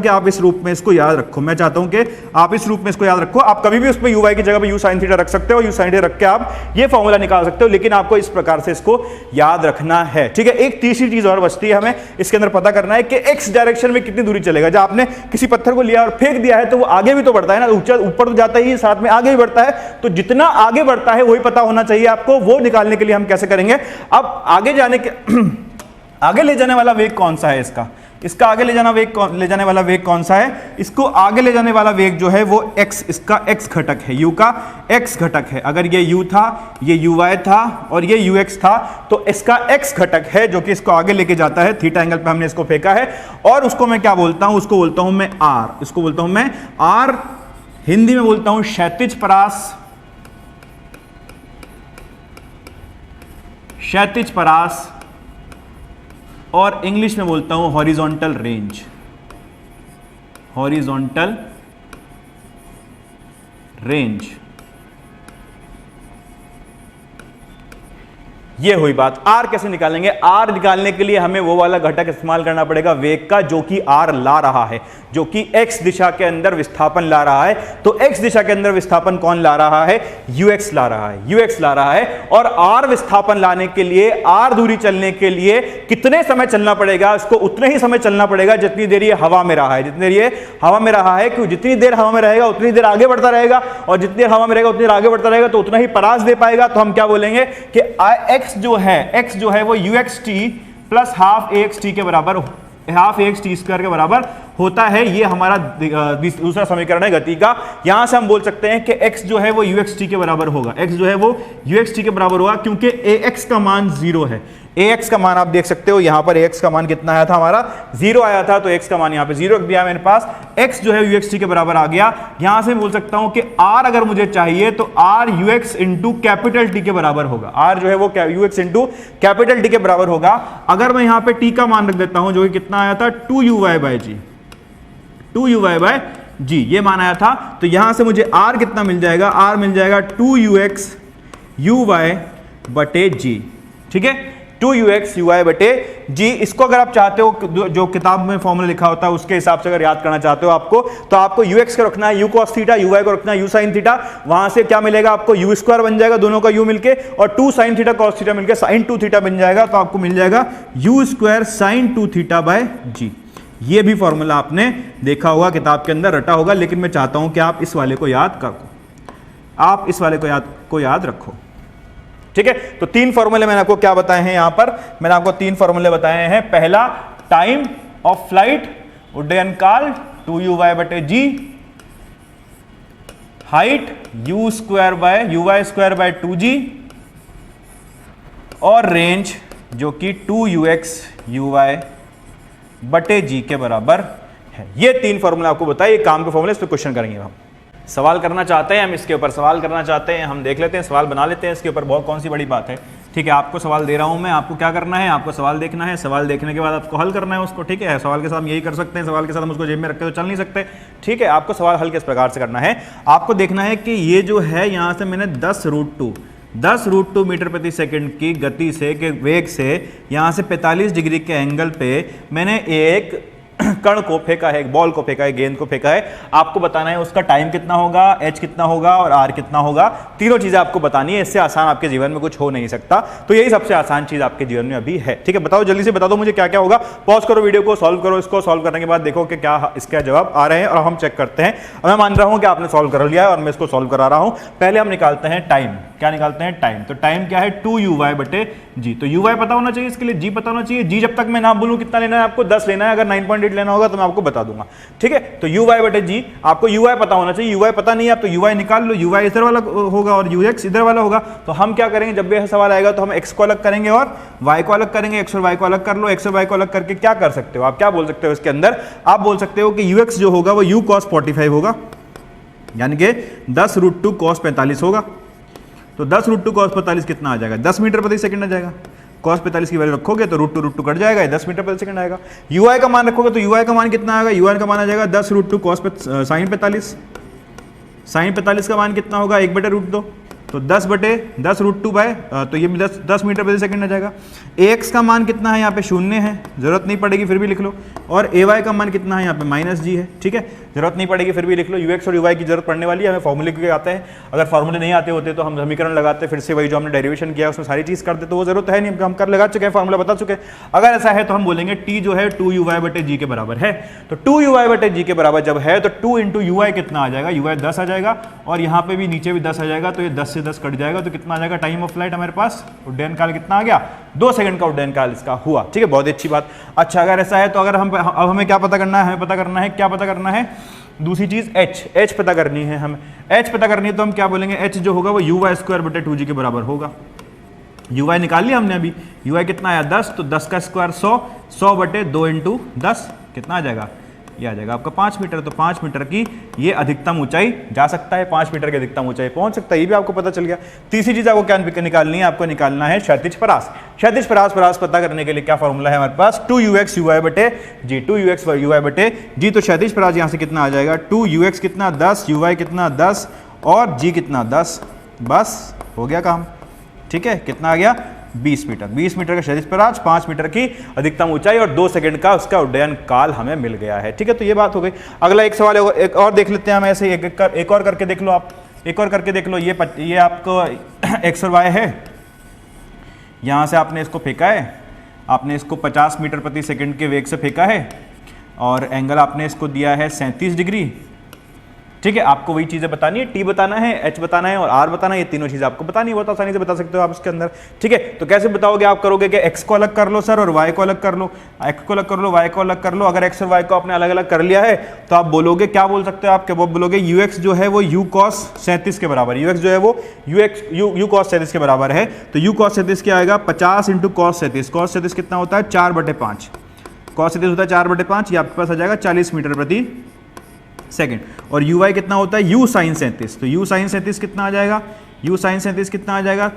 कि आप इस रूप में इसको याद रखो, मैं चाहता हूं कि आप इस रूप में इसको याद रखो। आप कभी भी उसमें ui की जगह पे u sin थीटा रख सकते हो, u sin थीटा रख के आप ये फॉर्मूला निकाल सकते हो, लेकिन आपको इस प्रकार से इसको याद रखना है। ठीक है, एक तीसरी चीज और बचती है, हमें इसके अंदर पता करना है कि x डायरेक्शन में कितनी दूरी चलेगा। जब आपने किसी पत्थर को लिया और फेंक दिया है तो वो आगे भी तो बढ़ता है ना, ऊपर तो जाता ही साथ में आगे भी बढ़ता है। तो जितना आगे बढ़ता है वही पता होना चाहिए आपको। वो निकालने के लिए हम कैसे करेंगे, अब आगे जाने के आगे ले जाने वाला वेग कौन सा है, इसका आगे ले जाने वाला वेग कौन सा है, इसको आगे ले जाने वाला वेग जो है वो x, इसका x घटक है, u का x घटक है। अगर ये u था, ये uy था और ये ux था, तो इसका x घटक है जो कि इसको आगे लेके जाता है। थीटा एंगल पे हमने इसको फेंका है, और उसको मैं क्या बोलता हूं, उसको बोलता हूं मैं r, इसको बोलता हूं मैं r, हिंदी में बोलता हूं क्षैतिज परास, और इंग्लिश में बोलता हूं हॉरिजॉन्टल रेंज। ये हुई बात। आर कैसे निकालेंगे, आर निकालने के लिए हमें वो वाला घटक इस्तेमाल करना पड़ेगा वेग का जो कि आर ला रहा है, जो कि एक्स दिशा के अंदर विस्थापन ला रहा है। तो एक्स दिशा के अंदर विस्थापन कौन ला रहा है, यूएक्स ला रहा है। और आर विस्थापन लाने के लिए, आर दूरी चलने के लिए कितने समय चलना पड़ेगा, उसको उतने ही समय चलना पड़ेगा जितनी देर ये हवा में रहा है, क्यों जितनी देर हवा में रहेगा उतनी देर आगे बढ़ता रहेगा, और जितनी देर हवा में रहेगा उतनी देर आगे बढ़ता रहेगा, तो उतना ही परास दे पाएगा। तो हम क्या बोलेंगे कि x जो है वो uxt प्लस हाफ axt के बराबर, हाफ axt स्क्वायर के बराबर होता है। ये हमारा दूसरा समीकरण है गति का। यहां से हम बोल सकते हैं कि x जो है वो uxt के बराबर होगा, x जो है वो uxt के बराबर होगा, क्योंकि ax का मान 0 है। ax का मान आप देख सकते हो, यहां पर ax का मान कितना आया था, हमारा 0 आया था, तो x का मान यहां पे 0 रख दिया मेरे पास। x जो है uxt के बराबर आ गया। यहां से बोल सकता हूं कि r अगर मुझे चाहिए तो r ux into capital T के बराबर होगा, r जो है वो ux इंटू कैपिटल T के बराबर होगा। अगर मैं यहां पे t का मान रख देता हूं जो कि कितना आया था 2uy बाय g, ये मान आया था। तो यहां से मुझे r कितना मिल जाएगा, r मिल जाएगा 2ux uy बटे g। ठीक है, 2ux uy बटे g। इसको अगर आप चाहते हो जो किताब में फॉर्मूला लिखा होता है उसके हिसाब से अगर याद करना चाहते हो आपको, तो आपको ux का रखना है u cos थीटा, uy को रखना है u sin थीटा। वहां से क्या मिलेगा आपको, u स्क्वायर बन जाएगा दोनों का u मिलके, और 2 sin थीटा cos थीटा मिलके sin 2 थीटा बन जाएगा। तो आपको मिल जाएगा u square sin 2 theta by g। ये भी फॉर्मूला आपने देखा होगा, किताब के अंदर रटा होगा, लेकिन मैं चाहता हूं कि आप इस वाले को याद रखो। ठीक है, तो 3 फॉर्मूले मैंने आपको क्या बताए हैं, यहां पर मैंने आपको 3 फॉर्मूले बताए हैं। पहला टाइम ऑफ फ्लाइट, उड्डयन काल 2uy बटे g, height uy square by 2g, और रेंज जो कि 2ux uy बटे g के बराबर है। ये 3 फॉर्मूला आपको बताए, ये काम के फॉर्मूले, इस पे क्वेश्चन करेंगे हम। सवाल करना चाहते हैं हम, इसके ऊपर सवाल करना चाहते हैं, हम देख लेते हैं, सवाल बना लेते हैं इसके ऊपर। बहुत कौन सी बड़ी बात है, ठीक है, आपको सवाल दे रहा हूं मैं, आपको क्या करना है, आपको सवाल देखना है, सवाल देखने के बाद आपको हल करना है उसको। ठीक है, सवाल के साथ हम यही कर सकते हैं, सवाल के साथ हम उसको जेब में रख के तो चल नहीं सकते। ठीक है, आपको सवाल हल किस प्रकार से करना है, आपको देखना है कि ये जो है यहाँ से मैंने 10√2 मीटर प्रति सेकंड की गति से, के वेग से यहाँ से 45 डिग्री के एंगल पे मैंने एक कण को फेंका है, एक बॉल को फेंका है, गेंद को फेंका है। आपको बताना है उसका टाइम कितना होगा, एच कितना होगा और आर कितना होगा। तीनों चीजें आपको बतानी है, इससे आसान आपके जीवन में कुछ हो नहीं सकता। तो यही सबसे आसान चीज आपके जीवन में अभी है। ठीक है, बताओ जल्दी से बता दो मुझे क्या क्या होगा। पॉज करो वीडियो को, सॉल्व करो इसको, सॉल्व करने के बाद देखो कि क्या इसका जवाब आ रहे हैं और हम चेक करते हैं। मैं मान रहा हूं कि आपने सॉल्व कर लिया है और मैं इसको सॉल्व करा रहा हूं। पहले हम निकालते हैं टाइम। क्या निकालते हैं, टाइम। तो टाइम क्या है, 2u/g। तो u पता होना चाहिए, इसके लिए g पता होना चाहिए। g जब तक मैं ना बोलूं कितना लेना है आपको, 10 लेना है। अगर 9.8 लेना होगा तो मैं आपको बता दूंगा। ठीक है, तो u/g आपको u पता होना चाहिए। u पता नहीं है आप तो u निकाल लो, u इधर वाला होगा और ux इधर वाला होगा। तो हम क्या करेंगे, जब भी सवाल आएगा तो हम x को अलग करेंगे और y को अलग करेंगे। x और y को अलग कर लो। x और y को अलग करके क्या कर सकते हो, आप क्या बोल सकते हो इसके अंदर, आप बोल सकते हो कि ux जो होगा वो u cos 45 होगा, यानी कि 10√2 cos 45 होगा। तो 10√2 cos 45 कितना आ जाएगा, 10 मीटर प्रति सेकंड आ जाएगा। cos 45 की वैल्यू रखोगे तो √2 कट जाएगा, 10 मीटर प्रति सेकंड आएगा। ui का मान रखोगे तो ui का मान कितना आएगा, ui का मान आ जाएगा 10√2 cos sin 45। sin 45 का मान कितना होगा, 1/√2। तो 10/10√2 बाय, तो ये भी 10 मीटर प्रति सेकंड आ जाएगा। ax का मान कितना है, यहाँ पे 0 है, जरूरत नहीं पड़ेगी फिर भी लिख लो। और ay का मान कितना है, यहाँ पे -g है। ठीक है, जरूरत नहीं पड़ेगी फिर भी लिख लो। ux और uy की जरूरत पड़ने वाली है, हमें फॉर्मूले के आते हैं। अगर फॉर्मूले नहीं आते होते तो हम समीकरण लगाते, फिर से वही जो हमने डेरिवेशन किया उसमें सारी चीज करते, तो वो जरूरत है नहीं, हम कर लगा चुके हैं, फॉर्मूला बता चुके हैं। अगर ऐसा है तो हम बोलेंगे t जो है 2uy/g के बराबर है। तो 2uy/g के बराबर जब है तो 2 × ui कितना आ जाएगा, ui 10 आ जाएगा और यहाँ पे भी नीचे भी 10 आ जाएगा। तो ये 10 से 10 कट जाएगा, तो कितना आ जाएगा, टाइम ऑफ फ्लाइट हमारे पास उड्डयन काल कितना आ गया, 2 सेकंड का उड्डयन काल इसका हुआ। ठीक है, बहुत अच्छी बात। अच्छा, अगर ऐसा है तो अगर अब हमें क्या पता करना है, हमें पता करना है, क्या पता करना है, दूसरी चीज h पता करनी है हमें। h पता करनी है तो हम क्या बोलेंगे, h जो होगा वो uy²/2g के बराबर होगा। uy निकाल लिया हमने अभी, uy कितना आया 10, तो 10 का स्क्वायर 100, 100/2 × 10 कितना आ जाएगा, ये आ जाएगा आपका 5 मीटर। तो 5 मीटर की ये अधिकतम ऊंचाई जा सकता है, 5 मीटर की अधिकतम ऊंचाई पहुंच सकता है, ये भी आपको पता चल गया। तीसरी चीज आपको क्या निकालनी है, आपको निकालना है क्षैतिज परास। क्षैतिज परास पता करने के लिए क्या फॉर्मूला है हमारे पास, 2ux uy/g, 2ux uy/g। तो क्षैतिज परास यहां से कितना आ जाएगा, 2ux कितना 10, uy कितना 10 और g कितना 10, बस हो गया काम। ठीक है, कितना आ गया, 20 मीटर। 20 मीटर का क्षैतिज परास, 5 मीटर की अधिकतम ऊंचाई और 2 सेकंड का उसका उड्डयन काल हमें मिल गया है। ठीक है, तो ये बात हो गई। अगला एक सवाल है, एक और देख लेते हैं हम, ऐसे एक और करके देख लो आप, एक और करके देख लो। ये आपको x और y है, यहां से आपने इसको फेंका है, आपने इसको 50 मीटर प्रति सेकंड के वेग से फेंका है और एंगल आपने इसको दिया है 37 डिग्री। ठीक है, आपको वही चीजें बतानी है, t बताना है, h बताना है और r बताना है, ये तीनों चीजें आपको बतानी है, बहुत आसानी से बता सकते हो आप इसके अंदर। ठीक है, तो कैसे बताओगे, आप करोगे कि x को अलग कर लो सर और y को अलग कर लो, x को अलग कर लो, y को अलग कर लो। अगर x और y को आपने अलग अलग कर लिया है तो आप बोलोगे, क्या बोल सकते हो आप, क्या बोलोगे, ux जो है वो u cos 37 के बराबर, ux जो है वो u cos 37 के बराबर है। तो u cos 37 क्या आएगा, 50 × cos 37। cos 37 कितना होता है, 4/5। cos 37 होता है 4/5, ये आपके पास आ जाएगा 40 मीटर प्रति सेकंड। और uy कितना होता है, u sin 37। तो u sin 37 कितना आ जाएगा, u sin 37 कितना आ जाएगा,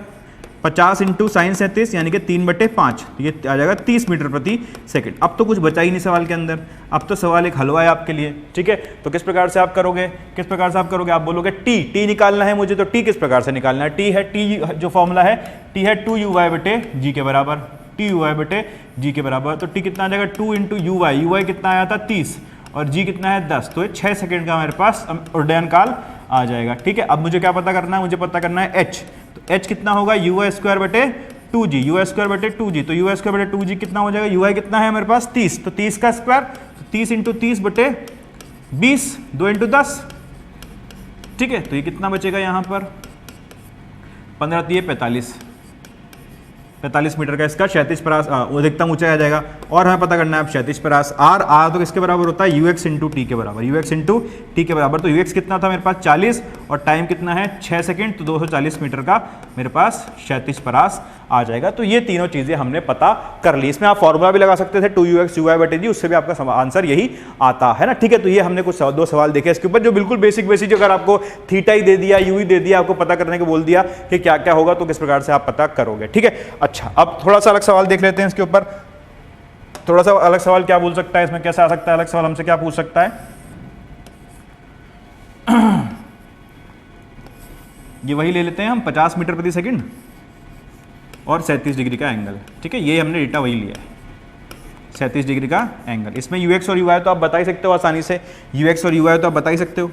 50 × sin 37 यानी कि 3/5, ये आ जाएगा 30 मीटर प्रति सेकंड। अब तो कुछ बचा ही नहीं सवाल के अंदर, अब तो सवाल एक हलवा है आपके लिए। ठीक है, तो किस प्रकार से आप करोगे, किस प्रकार से आप करोगे, आप बोलोगे t निकालना है मुझे, तो t किस प्रकार से निकालना है, t है, t जो फॉर्मूला है t है 2uy/g के बराबर, 2uy/g के बराबर। तो t कितना आ जाएगा, 2 × uy कितना आया था 30 और g कितना है 10, तो 6 सेकंड का हमारे पास उड्डयन काल आ जाएगा। ठीक है, अब मुझे क्या पता करना है, मुझे पता करना है h। तो h कितना होगा, uy²/2g, uy²/2g। तो uy²/2g कितना हो जाएगा, uy कितना है हमारे पास 30, तो 30 का स्क्वायर, तो 30 × 30/20, 2 × 10। ठीक है, तो ये कितना बचेगा यहाँ पर, 15 × 45 मीटर का इसका क्षैतिज परास अधिकतम ऊंचाई आ जाएगा। और हमें पता करना है क्षैतिज परास r तो किसके बराबर होता है, ux × t के बराबर, ux × t के बराबर। तो ux कितना था मेरे पास 40 और टाइम कितना है 6 सेकंड, तो 240 मीटर का मेरे पास क्षैतिज परास आ जाएगा। तो ये तीनों चीजें हमने पता कर ली। इसमें आप फॉर्मूला भी लगा सकते थे 2ux uy/g, उससे भी आपका आंसर यही आता है ना। ठीक है, तो ये हमने कुछ 2 सवाल देखे इसके ऊपर जो बिल्कुल बेसिक अगर आपको थीटा ही दे दिया, यू ही दे दिया, आपको पता करने को बोल दिया कि क्या क्या होगा तो किस प्रकार से आप पता करोगे। ठीक है, अच्छा अब थोड़ा सा अलग सवाल देख लेते हैं इसके ऊपर। थोड़ा सा अलग सवाल क्या बोल सकता है इसमें, कैसा आ सकता है अलग सवाल, हमसे क्या पूछ सकता है? ये वही ले लेते हैं हम 50 मीटर प्रति सेकंड और 37 डिग्री का एंगल। ठीक है, ये हमने डेटा वही लिया है 37 डिग्री का एंगल। इसमें ux और uy तो आप बता ही सकते हो आसानी से, ux और uy तो आप बता ही सकते हो।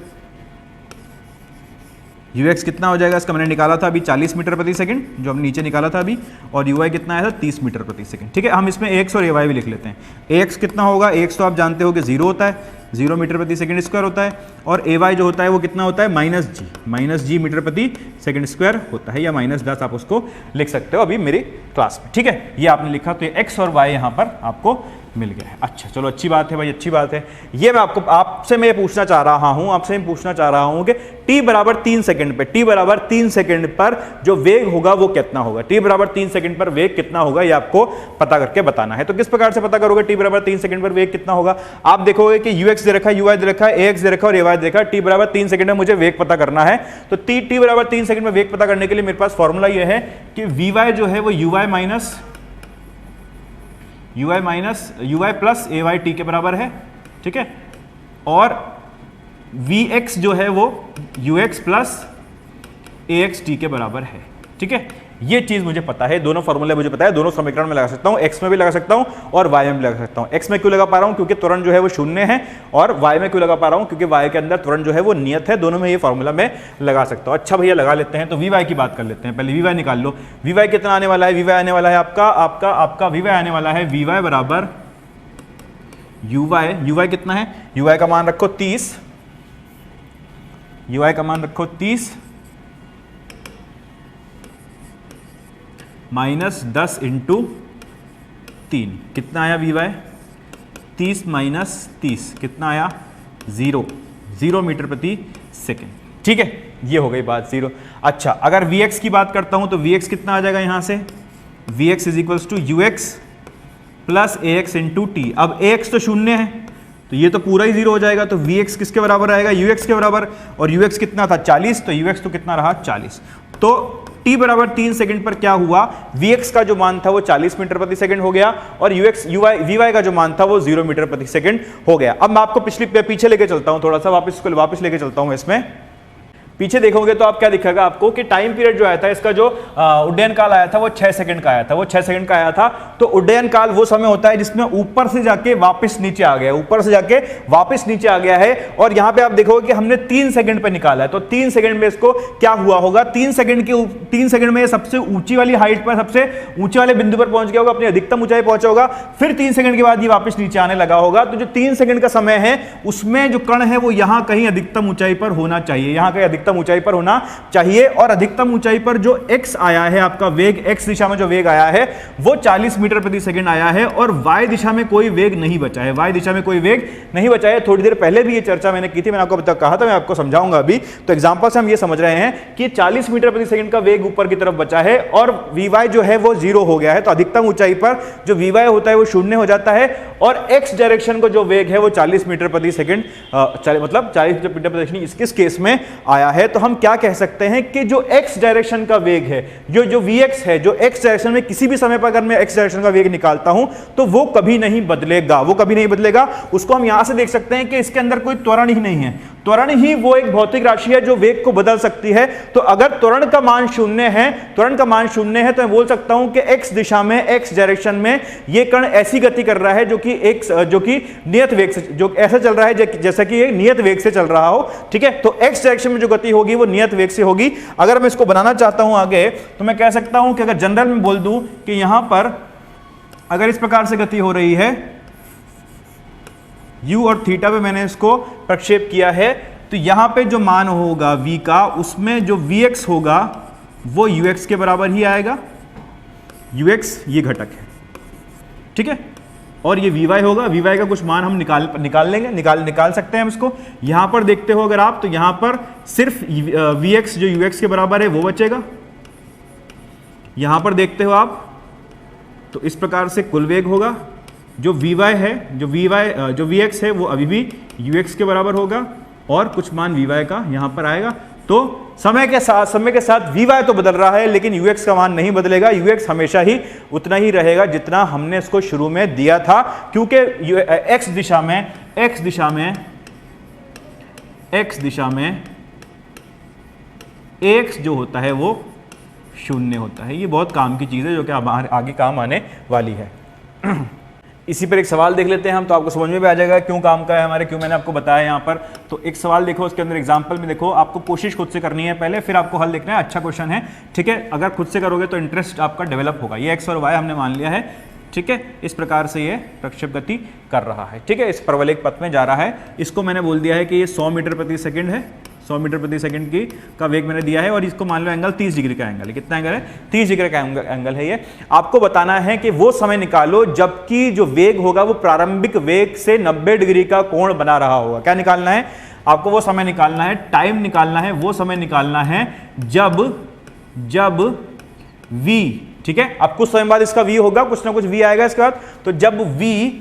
ux कितना हो जाएगा इसका मैंने निकाला था अभी 40 मीटर प्रति सेकंड, जो हमने नीचे निकाला था अभी, और uy कितना आया था 30 मीटर प्रति सेकंड। ठीक है, हम इसमें ax और ay भी लिख लेते हैं। ax कितना होगा, ax तो आप जानते हो कि 0 होता है, 0 मीटर प्रति सेकंड स्क्वायर होता है, और ay जो होता है वो कितना होता है -g मीटर प्रति सेकंड स्क्वायर होता है, या -10 आप उसको लिख सकते हो अभी मेरी क्लास में। ठीक है, ये आपने लिखा, तो ये x और y यहाँ पर आपको मिल गया है। अच्छा चलो, अच्छी बात है भाई, अच्छी बात है। ये मैं आपसे मैं पूछना चाह रहा हूं कि t बराबर 3 सेकंड पे, t बराबर 3 सेकंड पर जो वेग होगा वो कितना होगा, t बराबर 3 सेकंड पर वेग कितना होगा, ये आपको पता करके बताना है। तो किस प्रकार से पता करोगे t बराबर 3 सेकंड पर वेग कितना होगा? आप देखोगे कि ux दे रखा है, uy दे रखा है, ax दे रखा है और ay दे रखा है। t बराबर 3 सेकंड में मुझे वेग पता करना है, तो t बराबर 3 सेकंड में वेग पता करने के लिए मेरे पास फॉर्मूला ये है कि vy जो है वो uy प्लस ay t के बराबर है। ठीक है, और vx जो है वो ux प्लस ax t के बराबर है। ठीक है, ये चीज मुझे पता है, दोनों फॉर्मूले मुझे पता है, दोनों समीकरण में लगा सकता हूं, x में भी लगा सकता हूं और y में भी लगा सकता हूं। x में क्यों लगा पा रहा हूं, क्योंकि त्वरण जो है वो 0 है, और y में क्यों लगा पा रहा हूं, क्योंकि y के अंदर त्वरण जो है वो नियत है। दोनों में ये फॉर्मूला मैं लगा सकता हूं। अच्छा भैया लगा लेते हैं, तो vy की बात कर लेते हैं। पहले vy निकाल लो, vy कितना आने वाला है? vy आने वाला है आपका vy आने वाला है vy बराबर uy कितना है? uy का मान रखो 30, uy का मान रखो 30 -10 इंटू 3, कितना आया vy? 30 माइनस 30 कितना आया? 0 मीटर प्रति सेकेंड। ठीक है, ये हो गई बात 0। अच्छा, अगर vx की बात करता हूं तो vx कितना आ जाएगा यहां से? vx is equals to ux plus ax into T. अब ax तो 0 है, तो ये तो पूरा ही 0 हो जाएगा, तो vx किसके बराबर आएगा? ux के बराबर, और ux कितना था? 40, तो ux तो कितना रहा? 40। तो t बराबर 3 सेकंड पर क्या हुआ? vx का जो मान था वो 40 मीटर प्रति सेकंड हो गया, और vy का जो मान था वो 0 मीटर प्रति सेकंड हो गया। अब मैं आपको पीछे लेके चलता हूं, थोड़ा सा वापस लेके चलता हूं। इसमें पीछे देखोगे तो आप क्या दिखेगा आपको कि टाइम पीरियड जो आया था, इसका जो उड्डयन काल आया था वो 6 सेकंड का आया था, वो 6 सेकंड का आया था। तो उड्डयन काल वो समय होता है जिसमें ऊपर से जाके वापस नीचे आ गया, ऊपर से जाके वापस नीचे आ गया है। और यहां पे आप देखोगे कि हमने 3 सेकंड पे निकाला है, तो 3 सेकंड में इसको क्या हुआ होगा? 3 सेकंड में सबसे ऊंची वाली हाइट पर, सबसे ऊंचे वाले बिंदु पर पहुंच गया होगा, अपनी अधिकतम ऊंचाई पहुंचा होगा। फिर 3 सेकंड के बाद ये वापस नीचे आने लगा होगा। तो जो 3 सेकंड का समय है उसमें जो कण है वो यहां कहीं अधिकतम ऊंचाई पर होना चाहिए, यहां कहीं अधिकतम ऊंचाई पर होना चाहिए। और अधिकतम ऊंचाई पर जो x आया है, आपका वेग x दिशा में जो वेग आया है वो 40 मीटर प्रति सेकंड आया है, और y दिशा में कोई वेग नहीं बचा है, y दिशा में कोई वेग नहीं बचा है। थोड़ी देर पहले भी ये चर्चा मैंने की थी, मैंने आपको अभी तक कहा था, मैं आपको समझाऊंगा अभी। तो एग्जांपल से हम ये समझ रहे हैं कि 40 मीटर प्रति सेकंड का वेग ऊपर की तरफ बचा है और vy जो है वो 0 हो गया है। तो अधिकतम ऊंचाई पर जो vy होता है वो 0 हो जाता है, और x डायरेक्शन को जो वेग है वो 40 मीटर प्रति सेकंड, मतलब 40 मीटर प्रति सेकंड इस केस में आया है। तो हम क्या कह सकते हैं कि जो x डायरेक्शन का वेग है, जो vx है, जो x डायरेक्शन में किसी भी समय पर अगर मैं x डायरेक्शन का वेग निकालता हूं तो वो कभी नहीं बदलेगा, वो कभी नहीं बदलेगा। उसको हम यहां से देख सकते हैं कि इसके अंदर कोई त्वरण ही नहीं है। त्वरण ही वो एक भौतिक राशि है जो वेग को बदल सकती है। तो अगर त्वरण का मान 0 है, त्वरण का मान 0 है, तो मैं बोल सकता हूं कि x दिशा में, x डायरेक्शन में ये कण ऐसी गति कर रहा है जो कि नियत वेग से, जो ऐसा चल रहा है जैसा कि ये नियत वेग से चल रहा हो। ठीक है, तो x डायरेक्शन में जो गति होगी वो नियत वेग से होगी। अगर मैं इसको बनाना चाहता हूं आगे, तो मैं कह सकता हूं कि अगर जनरल में बोल दूं कि यहां पर अगर इस प्रकार से गति हो रही है, u और थीटा पे मैंने इसको प्रक्षेप किया है, तो यहां पे जो मान होगा v का, उसमें जो vx होगा वो ux के बराबर ही आएगा। ux ये घटक है। ठीक है, और ये Vy होगा, Vy का कुछ मान हम निकाल लेंगे, निकाल सकते हैं हम इसको। यहां पर देखते हो अगर आप, तो यहां पर सिर्फ Vx जो Ux के बराबर है वो बचेगा। यहां पर देखते हो आप, तो इस प्रकार से कुल वेग होगा। जो Vy है, जो Vx है वो अभी भी Ux के बराबर होगा और कुछ मान Vy का यहां पर आएगा। तो समय के साथ Vy तो बदल रहा है लेकिन Ux का मान नहीं बदलेगा। Ux हमेशा ही उतना ही रहेगा जितना हमने इसको शुरू में दिया था, क्योंकि x दिशा में x जो होता है वो 0 होता है। ये बहुत काम की चीज है जो कि आगे काम आने वाली है। इसी पर एक सवाल देख लेते हैं हम, तो आपको समझ में भी आ जाएगा क्यों काम का है हमारे, क्यों मैंने आपको बताया यहाँ पर। तो एक सवाल देखो, उसके अंदर एग्जांपल में देखो, आपको कोशिश खुद से करनी है पहले, फिर आपको हल देखना है। अच्छा क्वेश्चन है, ठीक है। अगर खुद से करोगे तो इंटरेस्ट आपका डेवलप होगा। ये x और y हमने मान लिया है, ठीक है। इस प्रकार से ये प्रक्षेप गति कर रहा है, ठीक है। इस परवलयिक पथ में जा रहा है। इसको मैंने बोल दिया है कि ये 100 मीटर प्रति सेकंड है, 100 मीटर प्रति सेकंड की का वेग मैंने दिया है। और इसको मान लो एंगल 30 डिग्री का एंगल है। कितना एंगल है? 30 डिग्री का एंगल है ये। आपको बताना है कि वो समय निकालो जबकि जो वेग होगा वो प्रारंभिक वेग से 90 डिग्री का कोण बना रहा होगा। क्या निकालना है आपको? वो समय निकालना है, टाइम निकालना है, वो समय निकालना है जब v, ठीक है। अब कुछ समय बाद इसका v होगा, कुछ ना कुछ v आएगा इसके बाद। तो जब v